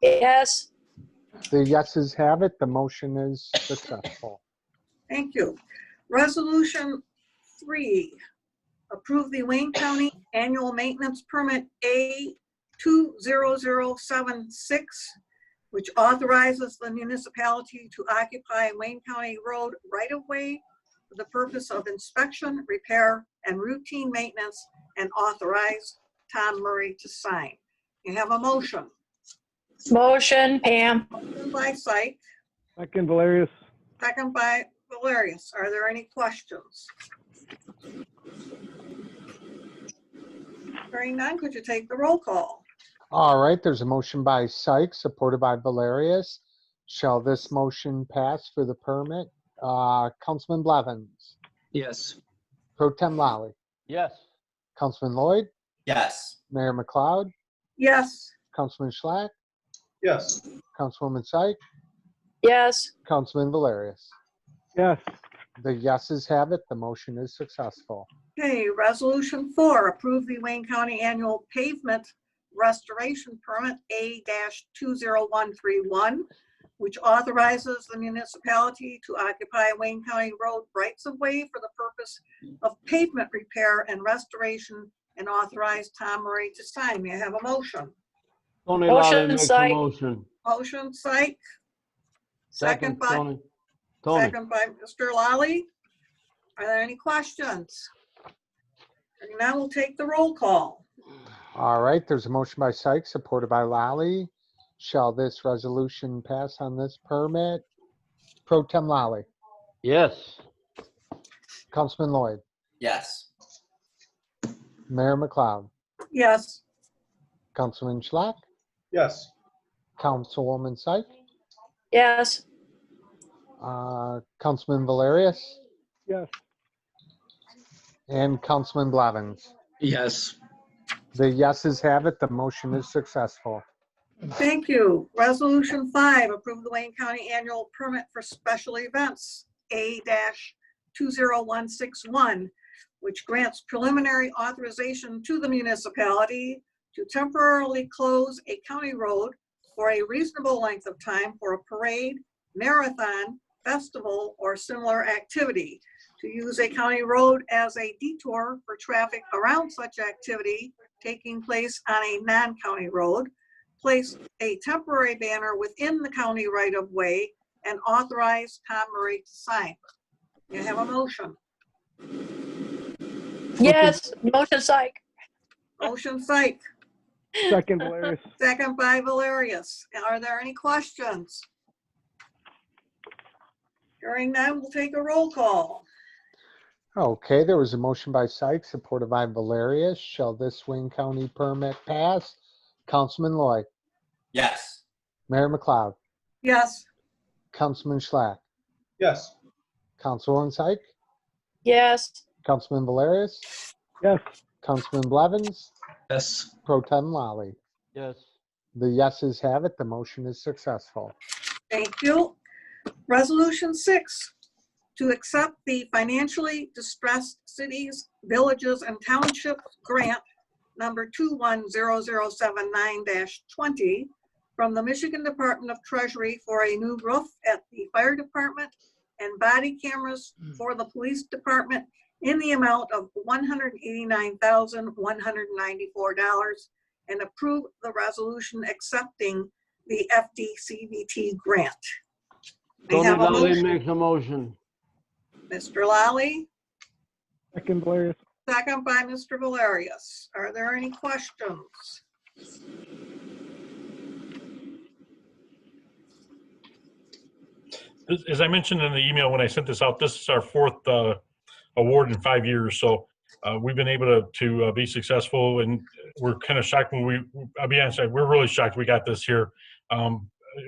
Yes. The yeses have it. The motion is successful. thank you. Resolution 3, approve the Wayne County Annual Maintenance Permit A20076, which authorizes the municipality to occupy Wayne County Road right-of-way for the purpose of inspection, repair, and routine maintenance, and authorize Tom Murray to sign. You have a motion. Motion, Pam. Motion by Syke, Second, Valerius. second by Valerius. Are there any questions? Hearing none, could you take the roll call? All right, there's a motion by Syke, supported by Valerius. Shall this motion pass for the permit? Councilman Blevins, Yes. Pro Tem Lally, Yes. Councilman Lloyd, Yes. Mayor McLeod, Yes, Councilman Schlack, Yes. Councilwoman Syke, Yes. Councilman Valerius. Yes. The yeses have it. The motion is successful. okay, resolution 4, approve the Wayne County Annual Pavement Restoration Permit A-20131, which authorizes the municipality to occupy Wayne County Road rights of way for the purpose of pavement repair and restoration and authorize Tom Murray to sign. May I have a motion? Tony Motion, Lally makes a Syke. motion. Motion, Syke. Second by, Tony. Tony. second by Mr. Lally. Are there any questions? And now we'll take the roll call. All right, there's a motion by Sykes, supported by Lally. Shall this resolution pass on this permit? Pro Tem Lally, Yes. Councilman Lloyd, Yes. Mayor McLeod, Yes. Councilman Schlack, Yes. Councilwoman Syke, Yes. Councilman Valerius, Yes. and Councilman Blevins. Yes. The yeses have it. The motion is successful. Thank you. Resolution 5, approve the Wayne County Annual Permit for Special Events, A-20161, which grants preliminary authorization to the municipality to temporarily close a county road for a reasonable length of time for a parade, marathon, festival, or similar activity, to use a county road as a detour for traffic around such activity taking place on a non-county road, place a temporary banner within the county right-of-way, and authorize Tom Murray to sign. You have a motion. Yes. Motion, Syke. Motion, Syke. Second, Valerius. Second by Valerius. Are there any questions? Hearing none, we'll take a roll call. Okay, there was a motion by Sykes, supported by Valerius. Shall this Wayne County permit pass? Councilman Lloyd, Yes. Mayor McLeod, Yes. Councilman Schlack, Yes. Councilwoman Syke, Yes. Councilman Valerius, Yes. Councilman Blevins, Yes. Pro Tem Lally. Yes. The yeses have it. The motion is successful. Thank you. Resolution 6, to accept the financially distressed cities, villages, and townships grant number 210079-20 from the Michigan Department of Treasury for a new roof at the fire department and body cameras for the police department in the amount of $189,194, and approve the resolution accepting the FDCVT grant. May I Tony have a Lally motion? makes a motion. Mr. Lally, Second, Valerius. second by Mr. Valerius. Are there any questions? As I mentioned in the email when I sent this out, this is our fourth award in 5 years. So we've been able to be successful, and we're kind of shocked when I'll be honest, we're really shocked we got this here. I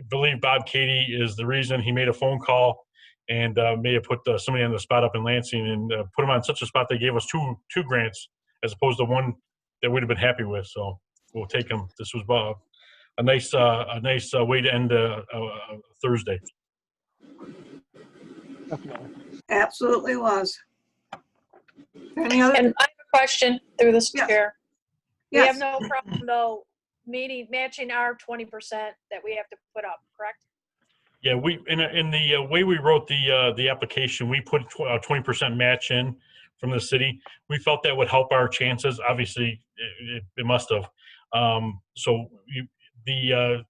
believe Bob Katie is the reason. He made a phone call and may have put somebody on the spot up in Lansing and put him on such a spot they gave us two grants as opposed to one that we'd have been happy with. So we'll take them. This was a nice way to end Thursday. Definitely. Absolutely was. Any other? And I have a question through this Yes. chair. We have Yes, no problem though matching our 20% that we have to put up, correct? Yeah, we in the way we wrote the application, we put 20% match in from the city. We felt that would help our chances. Obviously, it must have. The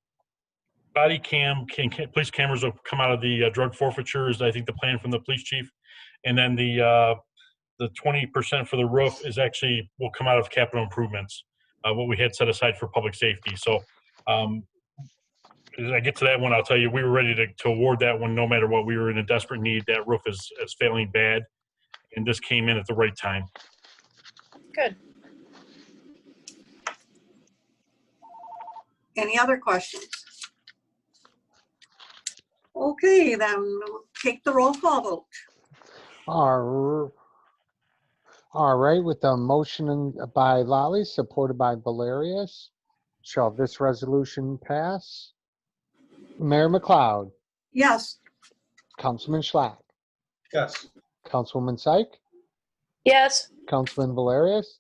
body cam, police cameras will come out of the drug forfeiture is I think the plan from the police chief, and then the 20% for the roof is actually will come out of capital improvements, what we had set aside for public safety. So. As I get to that one, I'll tell you, we were ready to award that one no matter what. We were in a desperate need. That roof is failing bad, and this came in at the right time. Good. any other questions? Okay, then we'll take the roll call vote. All right, with the motion by Lally, supported by Valerius, shall this resolution pass? Mayor McLeod, Yes, Councilman Schlack, Yes. Councilwoman Syke, Yes. Councilman Valerius,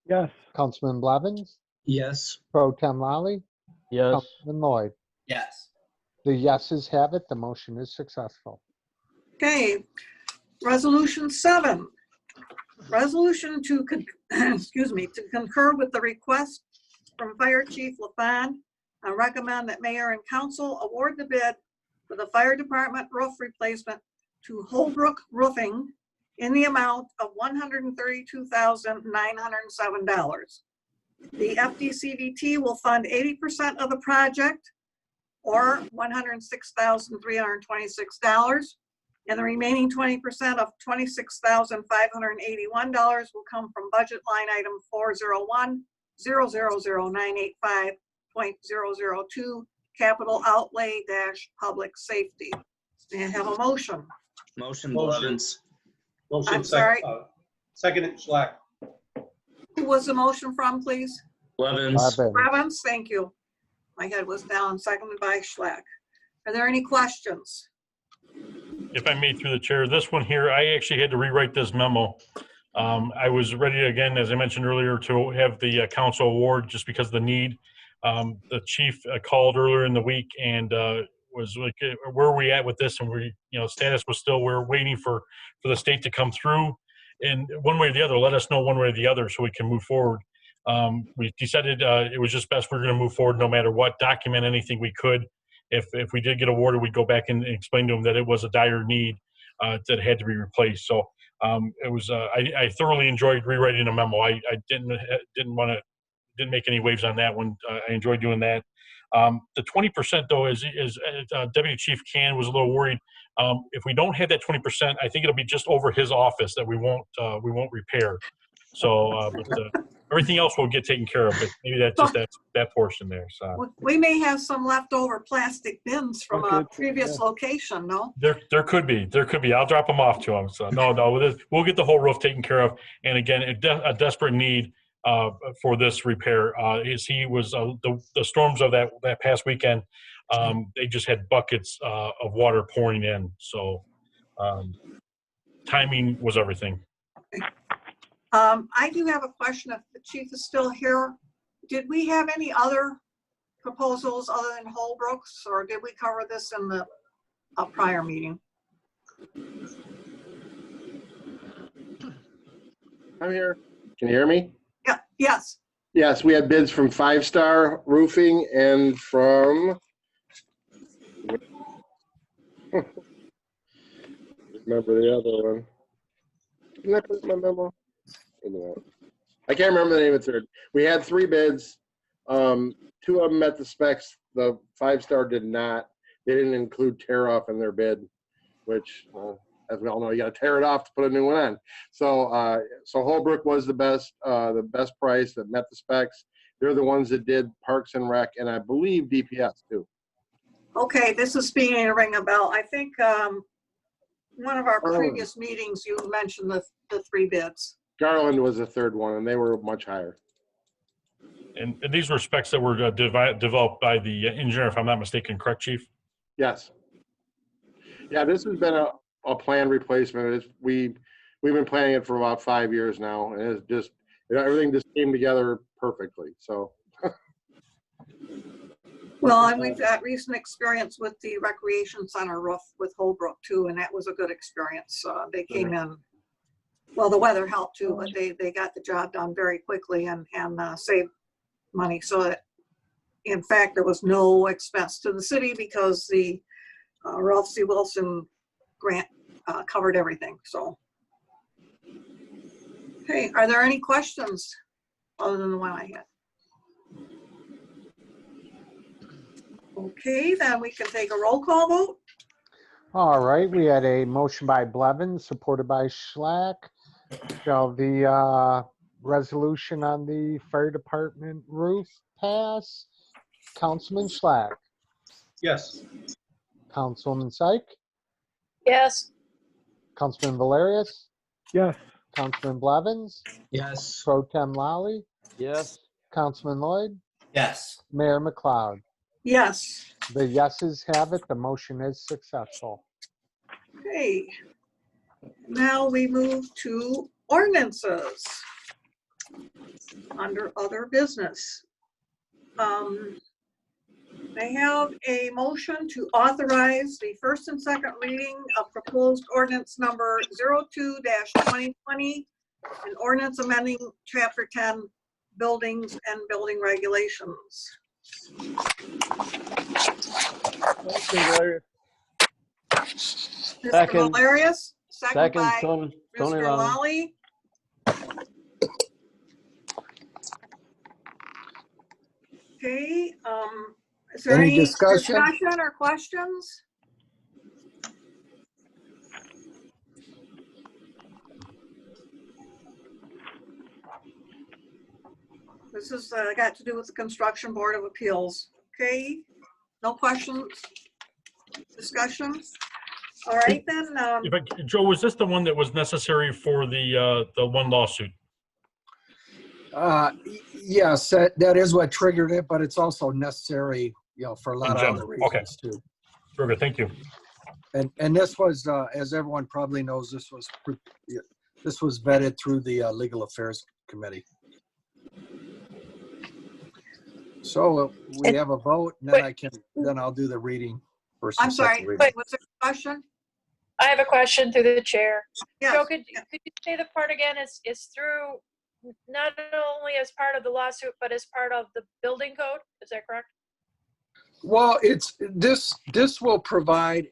Yes. Councilman Blevins, Yes. Pro Tem Lally, Yes. Councilman Lloyd. Yes. The yeses have it. The motion is successful. okay. Resolution 7, resolution to excuse me, to concur with the request from Fire Chief LaFawn and recommend that mayor and council award the bid for the fire department roof replacement to Holbrook Roofing in the amount of $132,907. The FDCVT will fund 80% of the project, or $106,326, and the remaining 20% of $26,581 will come from budget line item 401-000985.002 capital outlay dash public safety. May I have a motion? Motion Motion. Blevins. Motion I'm sorry. Second, Schlack. Who was the motion from, please? Blevins. Evans, thank you. My head was down, seconded by Schlack. Are there any questions? If I may, through the chair, this one here, I actually had to rewrite this memo. I was ready again, as I mentioned earlier, to have the council award just because of the need. The chief called earlier in the week and was like, where are we at with this? And status was still, we're waiting for the state to come through. And one way or the other, let us know one way or the other so we can move forward. We decided it was just best we're going to move forward no matter what, document anything we could. If we did get awarded, we'd go back and explain to them that it was a dire need that had to be replaced. So it was. I thoroughly enjoyed rewriting a memo. I didn't make any waves on that one. I enjoyed doing that. The 20% though, is Deputy Chief Can was a little worried. If we don't have that 20%, I think it'll be just over his office that we won't repair. So everything else will get taken care of, but maybe that's just that portion there. So We may have some leftover plastic bins from a previous location, no? there could be. I'll drop them off to him. So no, we'll get the whole roof taken care of. And again, a desperate need for this repair. He was the storms of that past weekend. They just had buckets of water pouring in. So timing was everything. I do have a question if the chief is still here. Did we have any other proposals other than Holbrook's, or did we cover this in the prior meeting? I'm here. Can you hear me? Yeah, yes. Yes, we had bids from 5 Star Roofing and from, remember the other one. Didn't I put it in my memo? I can't remember the name of the third. We had 3 bids. 2 of them met the specs. The 5 Star did not. They didn't include tear off in their bid, which, as we all know, you got to tear it off to put a new one on. So, Holbrook was the best price that met the specs. They're the ones that did Parks and Rec, and I believe DPS too. Okay, this is beginning to ring a bell. I think one of our previous meetings you mentioned the 3 bids. Garland was the third one, and they were much higher. And these were specs that were developed by the engineer, if I'm not mistaken, correct, Chief? Yes. Yeah, this has been a planned replacement. We've been planning it for about 5 years now, and it's just everything just came together perfectly. So. Well, and we've got recent experience with the recreation center roof with Holbrook too, and that was a good experience. They came in. Well, the weather helped too, but they got the job done very quickly and saved money. So that, in fact, there was no expense to the city because the Ralph C. Wilson grant covered everything. So, okay, are there any questions other than the one I had? Okay, then we can take a roll call vote. All right, we had a motion by Blevins, supported by Schlack. Shall the resolution on the fire department roof pass? Councilman Schlack. Yes. Councilwoman Syke. Yes. Councilman Valerius. Yes. Councilman Blevins. Yes. Pro Tem Lally. Yes. Councilman Lloyd. Yes. Mayor McLeod. Yes. The yeses have it. The motion is successful. Okay. Now we move to ordinances under other business. I have a motion to authorize the first and second reading of proposed ordinance number 02-2020 An ordinance amending chapter 10, buildings and building regulations. Mr. Second. Valerius, second Second, by Tony Mr. Lally. Lally. Okay, is there Any any discussion? discussion or questions? This is got to do with the Construction Board of Appeals. Okay, no questions? Discussion? All right then. Joe, was this the one that was necessary for the one lawsuit? Yes, that is what triggered it, but it's also necessary, for a lot In of general, other okay. reasons too. Very good, thank you. And this was, as everyone probably knows, this was vetted through the Legal Affairs Committee. So we have a vote, and then I'll do the reading. I'm sorry, what's the question? I have a question through the chair. Yes. Joe, could you say the part again? It's through not only as part of the lawsuit, but as part of the building code? Is that correct? Well, this will provide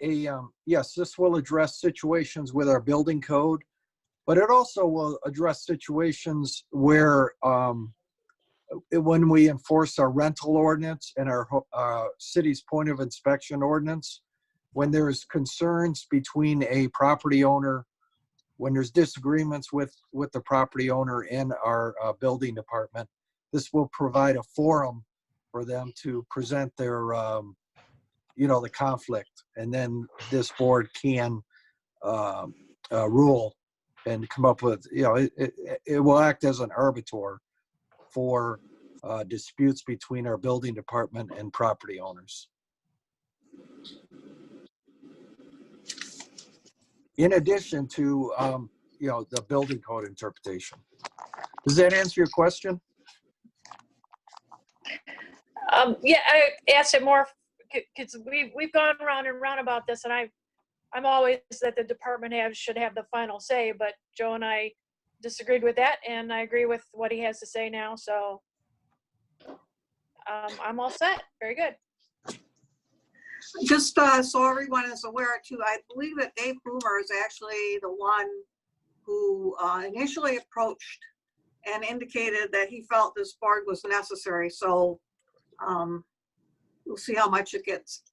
yes, this will address situations with our building code, but it also will address situations where when we enforce our rental ordinance and our city's point of inspection ordinance, when there's concerns between a property owner, when there's disagreements with the property owner and our building department, this will provide a forum for them to present their, the conflict. And then this board can rule and come up with, it will act as an arbiter for disputes between our building department and property owners. In addition to, the building code interpretation. Does that answer your question? Yeah, I asked it more because we've gone round and round about this, and I'm always that the department should have the final say, but Joe and I disagreed with that, and I agree with what he has to say now. So I'm all set. Very good. Just so everyone is aware too, I believe that Dave Boomer is actually the one who initially approached and indicated that he felt this board was necessary. So we'll see how much it gets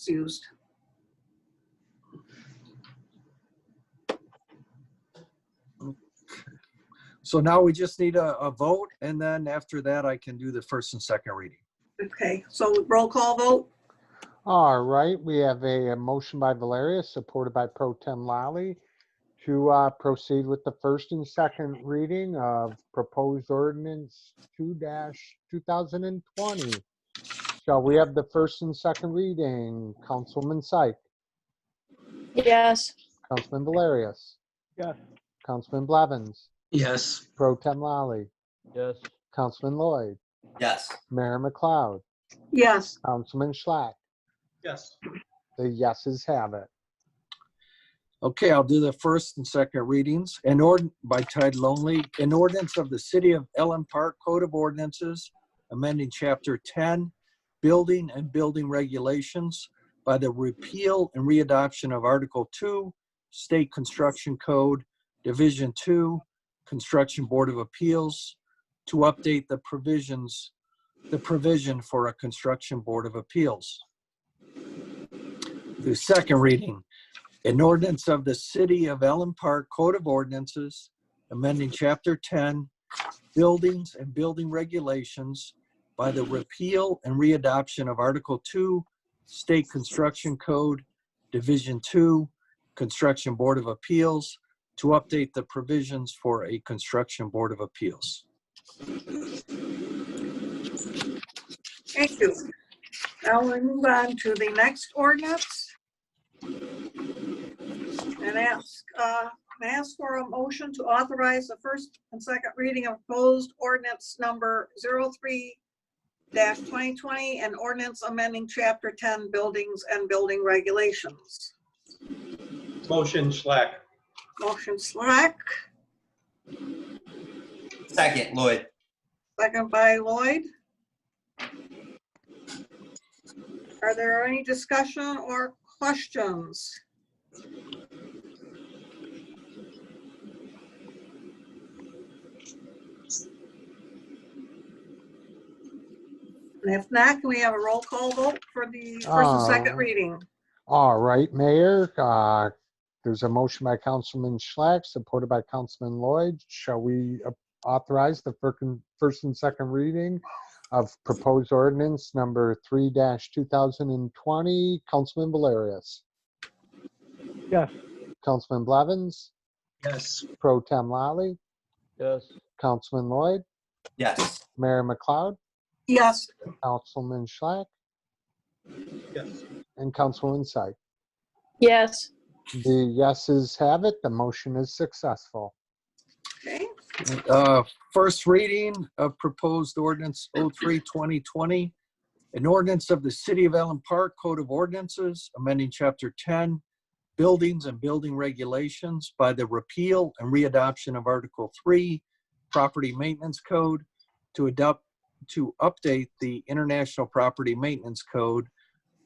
used. So now we just need a vote, and then after that, I can do the first and second reading. Okay, so roll call vote. All right, we have a motion by Valerius, supported by Pro Tem Lally, to proceed with the first and second reading of proposed ordinance 2-2020. Shall we have the first and second reading? Councilman Syke, Yes. Councilman Valerius, Yes. Councilman Blevins, Yes. Pro Tem Lally, Yes. Councilman Lloyd, Yes. Mayor McLeod, Yes. Councilman Schlack. Yes. The yeses have it. Okay, I'll do the first and second readings. By title only, an ordinance of the City of Ellen Park Code of Ordinances, amending Chapter 10, Building and Building Regulations by the repeal and readoption of Article 2, State Construction Code, Division 2, Construction Board of Appeals, to update the provision for a Construction Board of Appeals. The second reading, an ordinance of the City of Ellen Park Code of Ordinances, amending Chapter 10, Buildings and Building Regulations by the repeal and readoption of Article 2, State Construction Code, Division 2, Construction Board of Appeals, to update the provisions for a Construction Board of Appeals. Thank you. Now we move on to the next ordinance. And ask for a motion to authorize the first and second reading of proposed ordinance number 03-2020 and ordinance amending Chapter 10 Buildings and Building Regulations. Motion Schlack. Motion Slack, Second, Lloyd. Second by Lloyd. Are there any discussion or questions? And if not, can we have a roll call vote for the first and second reading? All right, Mayor, there's a motion by Councilman Schlack, supported by Councilman Lloyd. Shall we authorize the first and second reading of proposed ordinance number 3-2020? Councilman Valerius, Yes. Councilman Blevins, Yes. Pro Tem Lally, Yes. Councilman Lloyd, Yes. Mayor McLeod, Yes. Councilman Schlack, Yes. and Councilwoman Syke. Yes. The yeses have it. The motion is successful. Okay. First reading of proposed ordinance 03-2020, an ordinance of the City of Allen Park Code of Ordinances, amending Chapter 10, Buildings and Building Regulations by the repeal and readoption of Article 3, Property Maintenance Code, to update the International Property Maintenance Code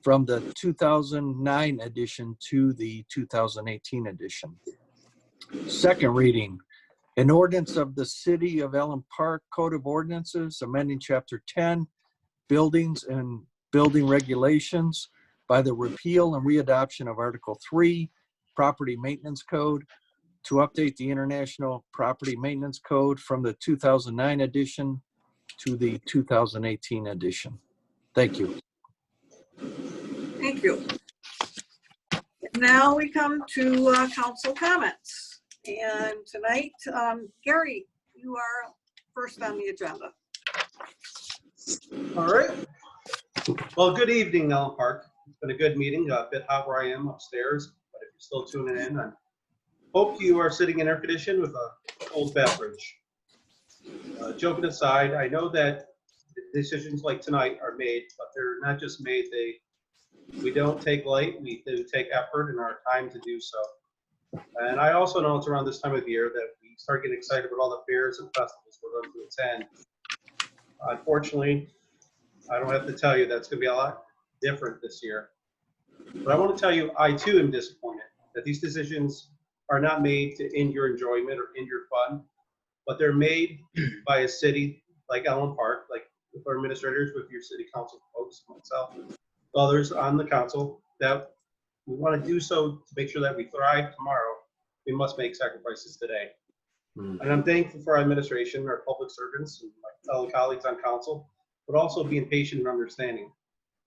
from the 2009 edition to the 2018 edition. Second reading, an ordinance of the City of Allen Park Code of Ordinances, amending Chapter 10, Buildings and Building Regulations by the repeal and readoption of Article 3, Property Maintenance Code, to update the International Property Maintenance Code from the 2009 edition to the 2018 edition. Thank you. Thank you. Now we come to council comments. And tonight, Gary, you are first on the agenda. All right. Well, good evening, Allen Park. It's been a good meeting. A bit hot where I am upstairs, but if you're still tuning in, I hope you are sitting in air conditioned with a cold beverage. Joking aside, I know that decisions like tonight are made, but they're not just made. We don't take light. We do take effort and our time to do so. And I also know it's around this time of year that we start getting excited about all the fairs and festivals we're going to attend. Unfortunately, I don't have to tell you that's going to be a lot different this year. But I want to tell you, I too am disappointed that these decisions are not made to end your enjoyment or end your fun, but they're made by a city like Allen Park, like with our administrators, with your city council folks, myself, others on the council, that we want to do so to make sure that we thrive tomorrow. We must make sacrifices today. And I'm thankful for our administration, our public servants, and my fellow colleagues on council, but also being patient and understanding.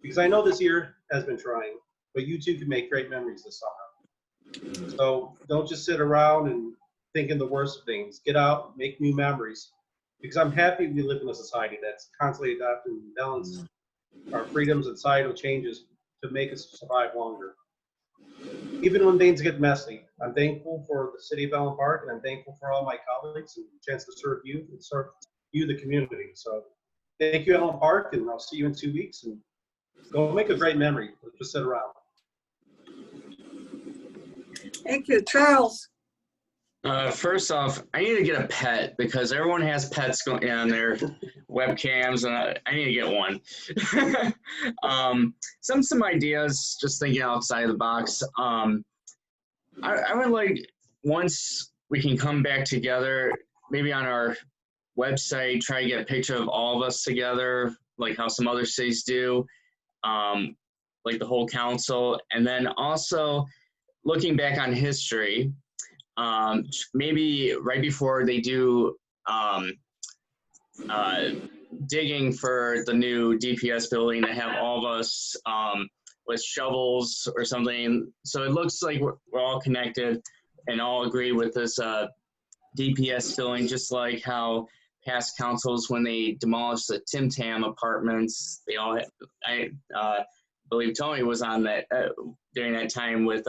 Because I know this year has been trying, but you too can make great memories this summer. So don't just sit around and thinking the worst of things. Get out, make new memories. Because I'm happy we live in a society that's constantly adapting and balance our freedoms and societal changes to make us survive longer. Even when things get messy, I'm thankful for the city of Allen Park, and I'm thankful for all my colleagues and the chance to serve you and serve you, the community. So thank you, Allen Park, and I'll see you in 2 weeks. And go make a great memory. Just sit around. Thank you. Charles? First off, I need to get a pet because everyone has pets going on their webcams, and I need to get one. Some ideas, just thinking outside the box. I would like, once we can come back together, maybe on our website, try to get a picture of all of us together, like how some other cities do, like the whole council. And then also looking back on history, maybe right before they do digging for the new DPS building, to have all of us with shovels or something, so it looks like we're all connected and all agree with this DPS building, just like how past councils, when they demolished the Tim Tam apartments, they all had, I believe Tony was on that during that time with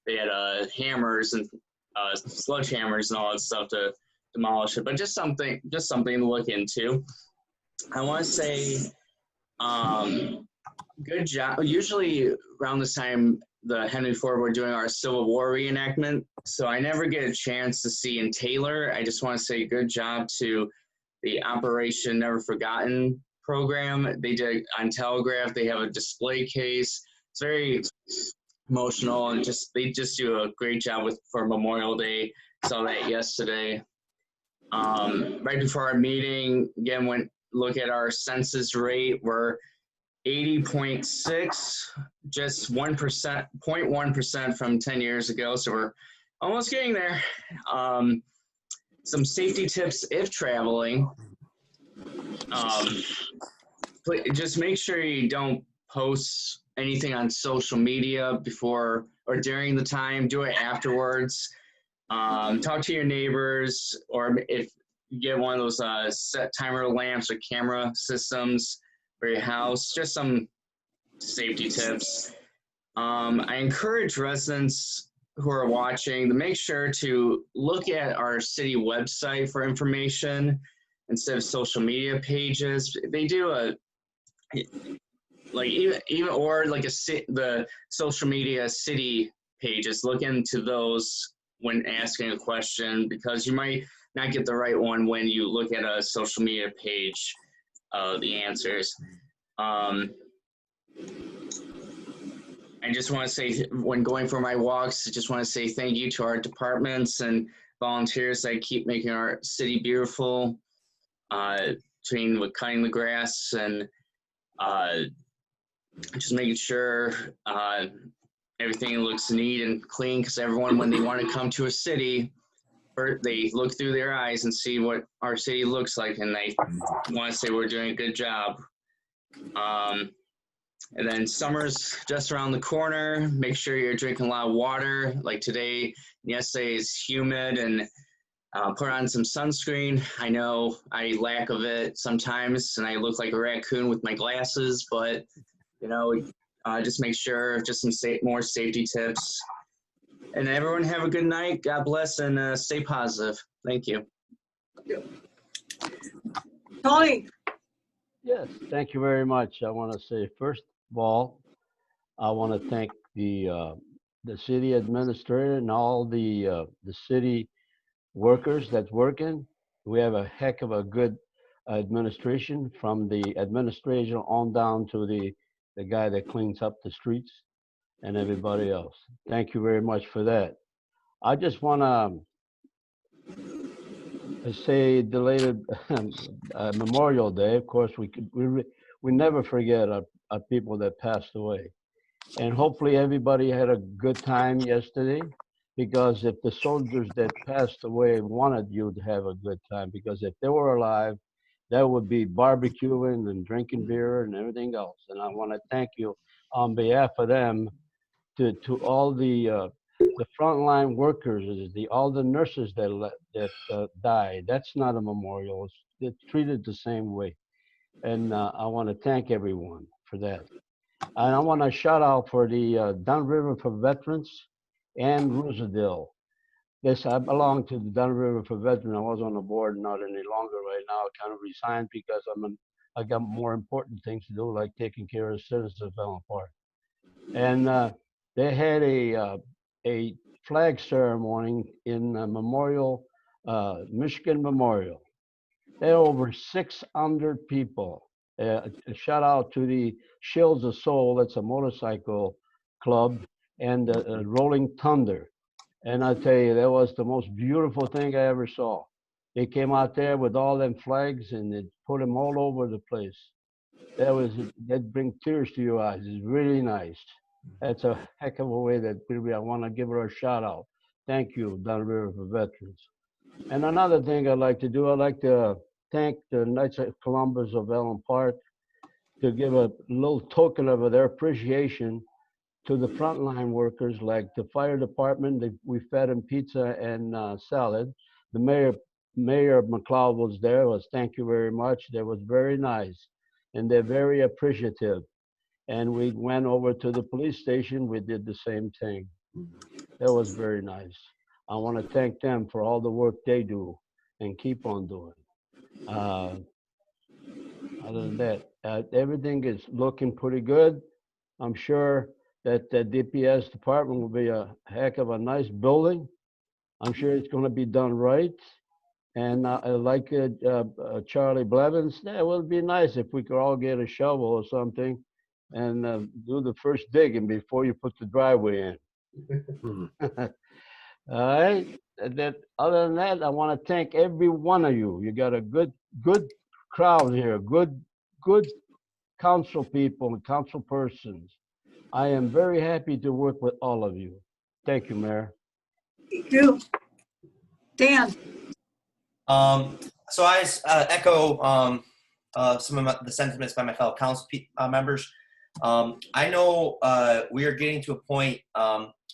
they had hammers and sledgehammers and all that stuff to demolish it. But just something to look into. I want to say good job. Usually around this time, the Henry Ford, we're doing our Civil War reenactment. So I never get a chance to see in Taylor. I just want to say good job to the Operation Never Forgotten program. They did on Telegraph. They have a display case. It's very emotional, and they just do a great job for Memorial Day. Saw that yesterday. Right before our meeting, again, look at our census rate. We're 80.6, just 1%, 0.1% from 10 years ago. So we're almost getting there. Some safety tips if traveling. Just make sure you don't post anything on social media before or during the time. Do it afterwards. Talk to your neighbors, or if you get one of those set timer lamps or camera systems for your house, just some safety tips. I encourage residents who are watching to make sure to look at our city website for information instead of social media pages. They do the social media city pages. Look into those when asking a question, because you might not get the right one when you look at a social media page. The answers. I just want to say, when going for my walks, I just want to say thank you to our departments and volunteers that keep making our city beautiful, between cutting the grass and just making sure everything looks neat and clean, because everyone, when they want to come to a city, they look through their eyes and see what our city looks like, and they want to say we're doing a good job. And then summer's just around the corner. Make sure you're drinking a lot of water. Like today, yesterday is humid, and put on some sunscreen. I know I lack of it sometimes, and I look like a raccoon with my glasses, but just make sure, just some more safety tips. And everyone have a good night. God bless, and stay positive. Thank you. Tony? Yes, thank you very much. I want to say, first of all, I want to thank the city administrator and all the city workers that's working. We have a heck of a good administration, from the administration on down to the guy that cleans up the streets and everybody else. Thank you very much for that. I just want to say belated Memorial Day. Of course, we never forget our people that passed away. And hopefully everybody had a good time yesterday, because if the soldiers that passed away wanted you to have a good time, because if they were alive, there would be barbecuing and drinking beer and everything else. And I want to thank you on behalf of them to all the frontline workers, all the nurses that died. That's not a memorial. It's treated the same way. And I want to thank everyone for that. And I want to shout out for the Downriver for Veterans and Roosevelt. Yes, I belong to the Downriver for Veterans. I was on the board, not any longer right now. I kind of resigned because I got more important things to do, like taking care of citizens of Allen Park. And they had a flag ceremony in Michigan Memorial. There were over 600 people. A shout out to the Shields of Soul, that's a motorcycle club, and Rolling Thunder. And I tell you, that was the most beautiful thing I ever saw. They came out there with all them flags, and they put them all over the place. That bring tears to your eyes. It's really nice. That's a heck of a way that I want to give her a shout out. Thank you, Downriver for Veterans. And another thing I'd like to do, I'd like to thank the Knights of Columbus of Allen Park, to give a little token of their appreciation to the frontline workers, like the fire department. We fed them pizza and salad. The Mayor McLeod was there. Thank you very much. That was very nice, and they're very appreciative. And we went over to the police station. We did the same thing. That was very nice. I want to thank them for all the work they do and keep on doing. Other than that, everything is looking pretty good. I'm sure that the DPS department will be a heck of a nice building. I'm sure it's going to be done right. And like Charlie Blevins, yeah, it would be nice if we could all get a shovel or something and do the first digging before you put the driveway in. All right. Other than that, I want to thank every one of you. You got a good crowd here, good council people and council persons. I am very happy to work with all of you. Thank you, Mayor. Thank you. Dan? So I echo some of the sentiments by my fellow council members. I know we are getting to a point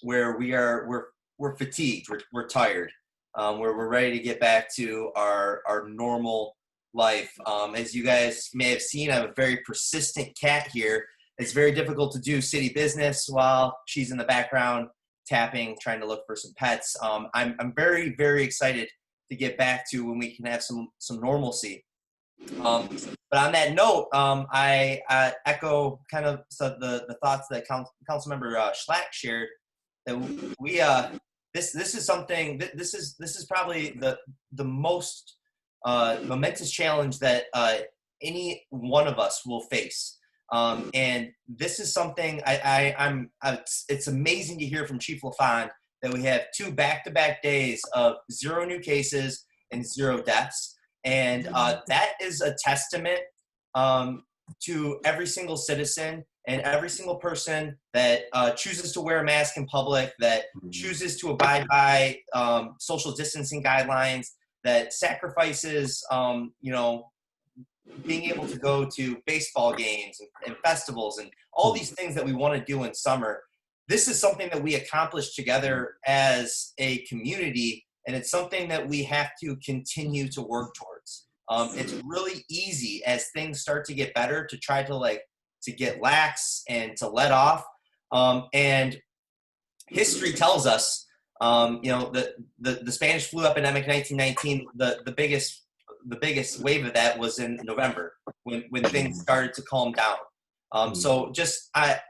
where we're fatigued, we're tired, where we're ready to get back to our normal life. As you guys may have seen, I have a very persistent cat here. It's very difficult to do city business while she's in the background tapping, trying to look for some pets. I'm very, very excited to get back to when we can have some normalcy. But on that note, I echo kind of the thoughts that Councilmember Schlack shared, that we this is something, this is probably the most momentous challenge that any one of us will face. And this is something it's amazing to hear from Chief LaFond that we have 2 back-to-back days of 0 new cases and 0 deaths. And that is a testament to every single citizen and every single person that chooses to wear a mask in public, that chooses to abide by social distancing guidelines, that sacrifices, being able to go to baseball games and festivals and all these things that we want to do in summer. This is something that we accomplish together as a community, and it's something that we have to continue to work towards. It's really easy as things start to get better to try to get lax and to let off. And history tells us, the Spanish flu epidemic 1919, the biggest wave of that was in November when things started to calm down. So just I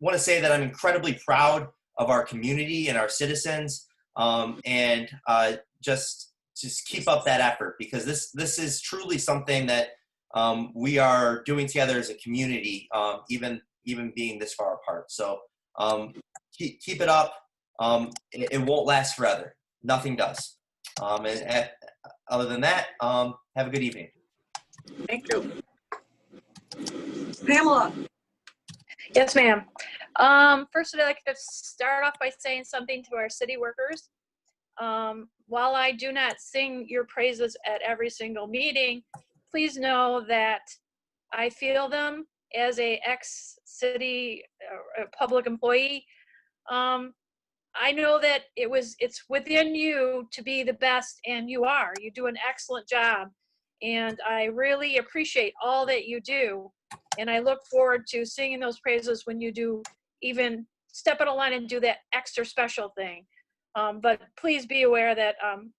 want to say that I'm incredibly proud of our community and our citizens, and just keep up that effort, because this is truly something that we are doing together as a community, even being this far apart. So keep it up. It won't last forever. Nothing does. And other than that, have a good evening. Thank you. Pamela? Yes, ma'am. First, I'd like to start off by saying something to our city workers. While I do not sing your praises at every single meeting, please know that I feel them as a ex-city public employee. I know that it's within you to be the best, and you are. You do an excellent job, and I really appreciate all that you do. And I look forward to singing those praises when you do even step out of line and do that extra special thing. But please be aware that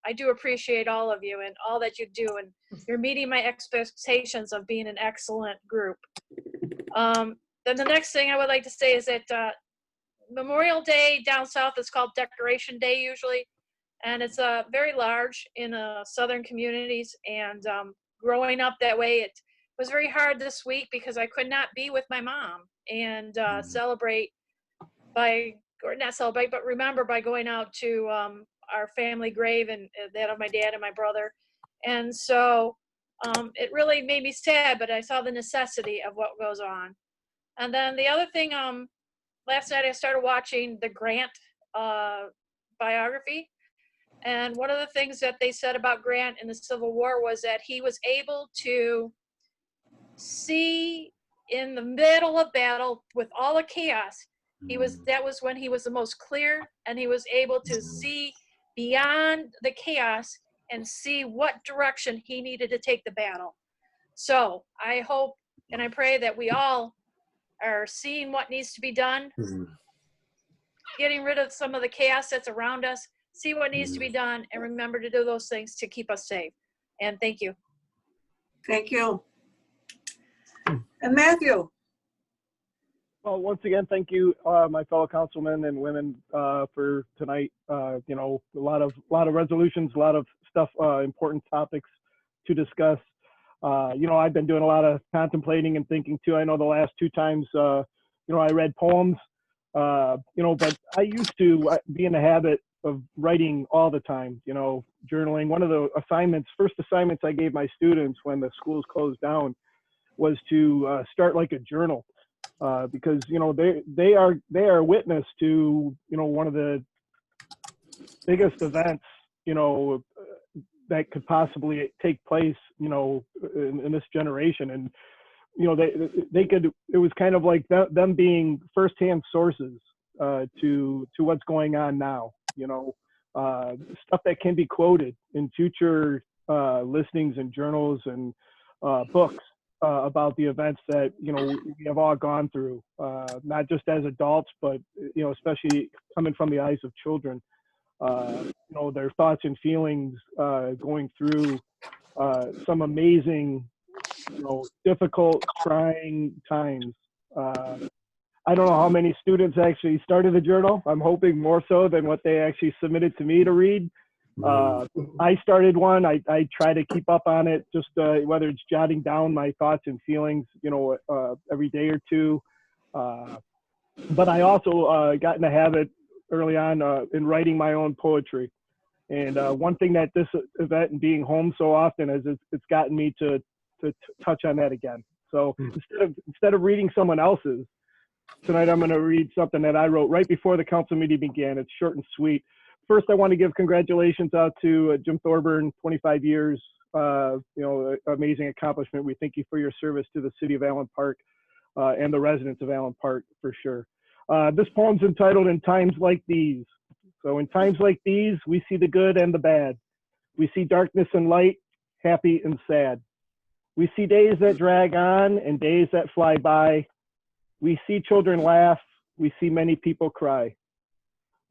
I do appreciate all of you and all that you do, and you're meeting my expectations of being an excellent group. Then the next thing I would like to say is that Memorial Day down south is called Decoration Day usually, and it's very large in southern communities. And growing up that way, it was very hard this week because I could not be with my mom and celebrate but remember by going out to our family grave and that of my dad and my brother. And so it really made me sad, but I saw the necessity of what goes on. And then the other thing, last night I started watching the Grant biography. And one of the things that they said about Grant in the Civil War was that he was able to see in the middle of battle with all the chaos. That was when he was the most clear, and he was able to see beyond the chaos and see what direction he needed to take the battle. So I hope and I pray that we all are seeing what needs to be done, getting rid of some of the chaos that's around us, see what needs to be done, and remember to do those things to keep us safe. And thank you. Thank you. And Matthew? Well, once again, thank you, my fellow councilmen and women, for tonight. You know, a lot of resolutions, a lot of stuff, important topics to discuss. You know, I've been doing a lot of contemplating and thinking too. I know the last 2 times, you know, I read poems, you know, but I used to be in the habit of writing all the time, you know, journaling. One of the first assignments I gave my students when the schools closed down was to start like a journal. Because, you know, they are witness to, you know, one of the biggest events, you know, that could possibly take place, you know, in this generation. And, you know, it was kind of like them being firsthand sources to what's going on now, you know, stuff that can be quoted in future listings and journals and books. About the events that, you know, we have all gone through, not just as adults, but, you know, especially coming from the eyes of children, you know, their thoughts and feelings going through some amazing, you know, difficult, trying times. I don't know how many students actually started a journal. I'm hoping more so than what they actually submitted to me to read. I started one. I try to keep up on it, just whether it's jotting down my thoughts and feelings, you know, every day or two. But I also got in the habit early on in writing my own poetry. And one thing that this event and being home so often is it's gotten me to touch on that again. So instead of reading someone else's, tonight I'm going to read something that I wrote right before the council meeting began. It's short and sweet. First, I want to give congratulations out to Jim Thorburn, 25 years, you know, amazing accomplishment. We thank you for your service to the city of Allen Park and the residents of Allen Park for sure. This poem's entitled In Times Like These. So in times like these, we see the good and the bad. We see darkness and light, happy and sad. We see days that drag on and days that fly by. We see children laugh. We see many people cry.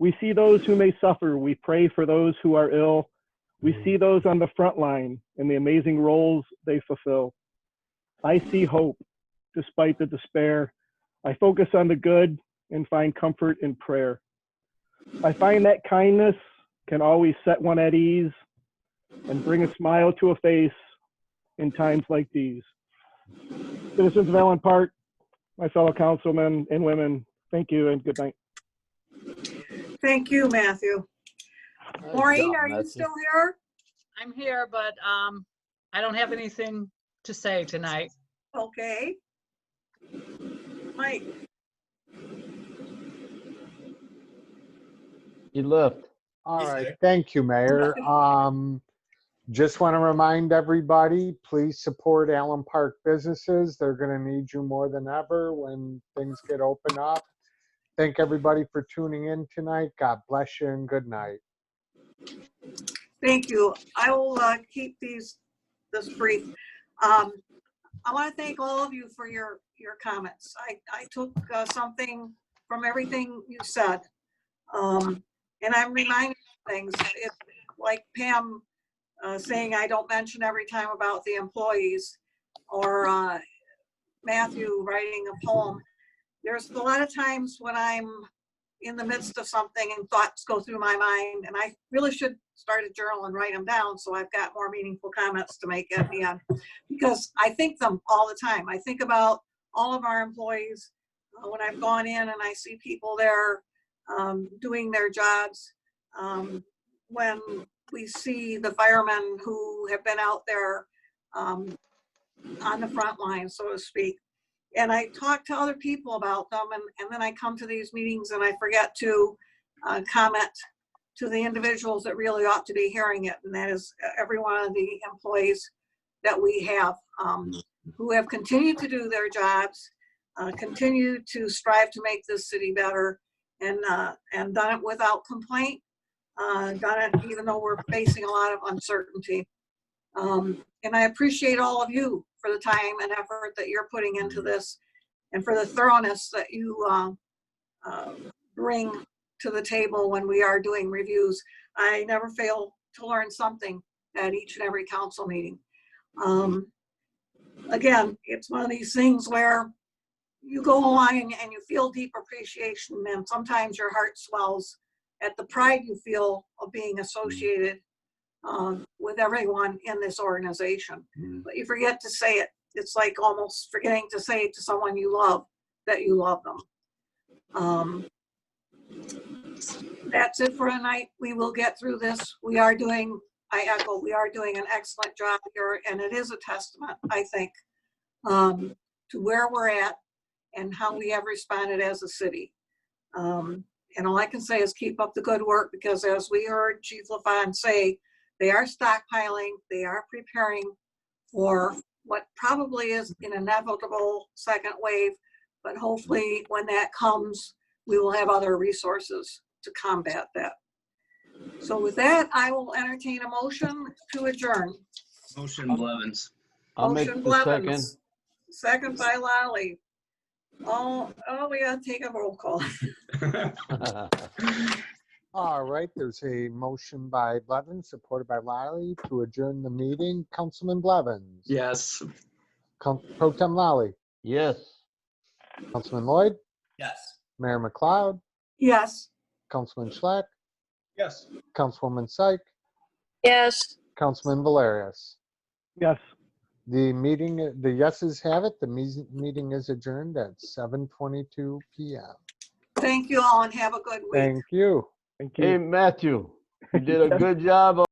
We see those who may suffer. We pray for those who are ill. We see those on the front line and the amazing roles they fulfill. I see hope despite the despair. I focus on the good and find comfort in prayer. I find that kindness can always set one at ease and bring a smile to a face in times like these. Citizens of Allen Park, my fellow councilmen and women, thank you and good night. Thank you, Matthew. Maureen, are you still here? I'm here, but I don't have anything to say tonight. Okay. Mike. He left. All right, thank you, Mayor. Just want to remind everybody, please support Allen Park businesses. They're going to need you more than ever when things get open up. Thank everybody for tuning in tonight. God bless you and good night. Thank you. I will keep this brief. I want to thank all of you for your comments. I took something from everything you said, and I'm reminded of things. It's like Pam saying I don't mention every time about the employees, or Matthew writing a poem. There's a lot of times when I'm in the midst of something and thoughts go through my mind, and I really should start a journal and write them down so I've got more meaningful comments to make at the end, because I think them all the time. I think about all of our employees when I've gone in and I see people there doing their jobs. When we see the firemen who have been out there on the front line, so to speak. And I talk to other people about them, and then I come to these meetings and I forget to comment to the individuals that really ought to be hearing it, and that is every one of the employees that we have who have continued to do their jobs, continue to strive to make this city better, and done it without complaint, done it even though we're facing a lot of uncertainty. And I appreciate all of you for the time and effort that you're putting into this, and for the thoroughness that you bring to the table when we are doing reviews. I never fail to learn something at each and every council meeting. Again, it's one of these things where you go along and you feel deep appreciation, and sometimes your heart swells at the pride you feel of being associated with everyone in this organization. But you forget to say it. It's like almost forgetting to say to someone you love that you love them. That's it for tonight. We will get through this. We are doing, I echo, we are doing an excellent job here, and it is a testament, I think, to where we're at and how we have responded as a city. And all I can say is keep up the good work, because as we heard Chief LaFawn say, they are stockpiling, they are preparing for what probably is an inevitable second wave, but hopefully when that comes, we will have other resources to combat that. So with that, I will entertain a motion to adjourn. Motion Blevins. I'll make Motion the second. Blevins, second by Lally. Oh, we gotta take a roll call. All right, there's a motion by Blevins, supported by Lally, to adjourn the meeting. Councilman Blevins. Yes. Pro Tem Lally. Yes. Councilman Lloyd. Yes. Mayor McLeod. Yes. Councilman Schlack. Yes. Councilwoman Syke. Yes. Councilman Valerius. Yes. The meeting, the yeses have it. The meeting is adjourned at 7:22 p.m. Thank you all and have a good week. Thank you. Thank you. Hey, Matthew, you did a good job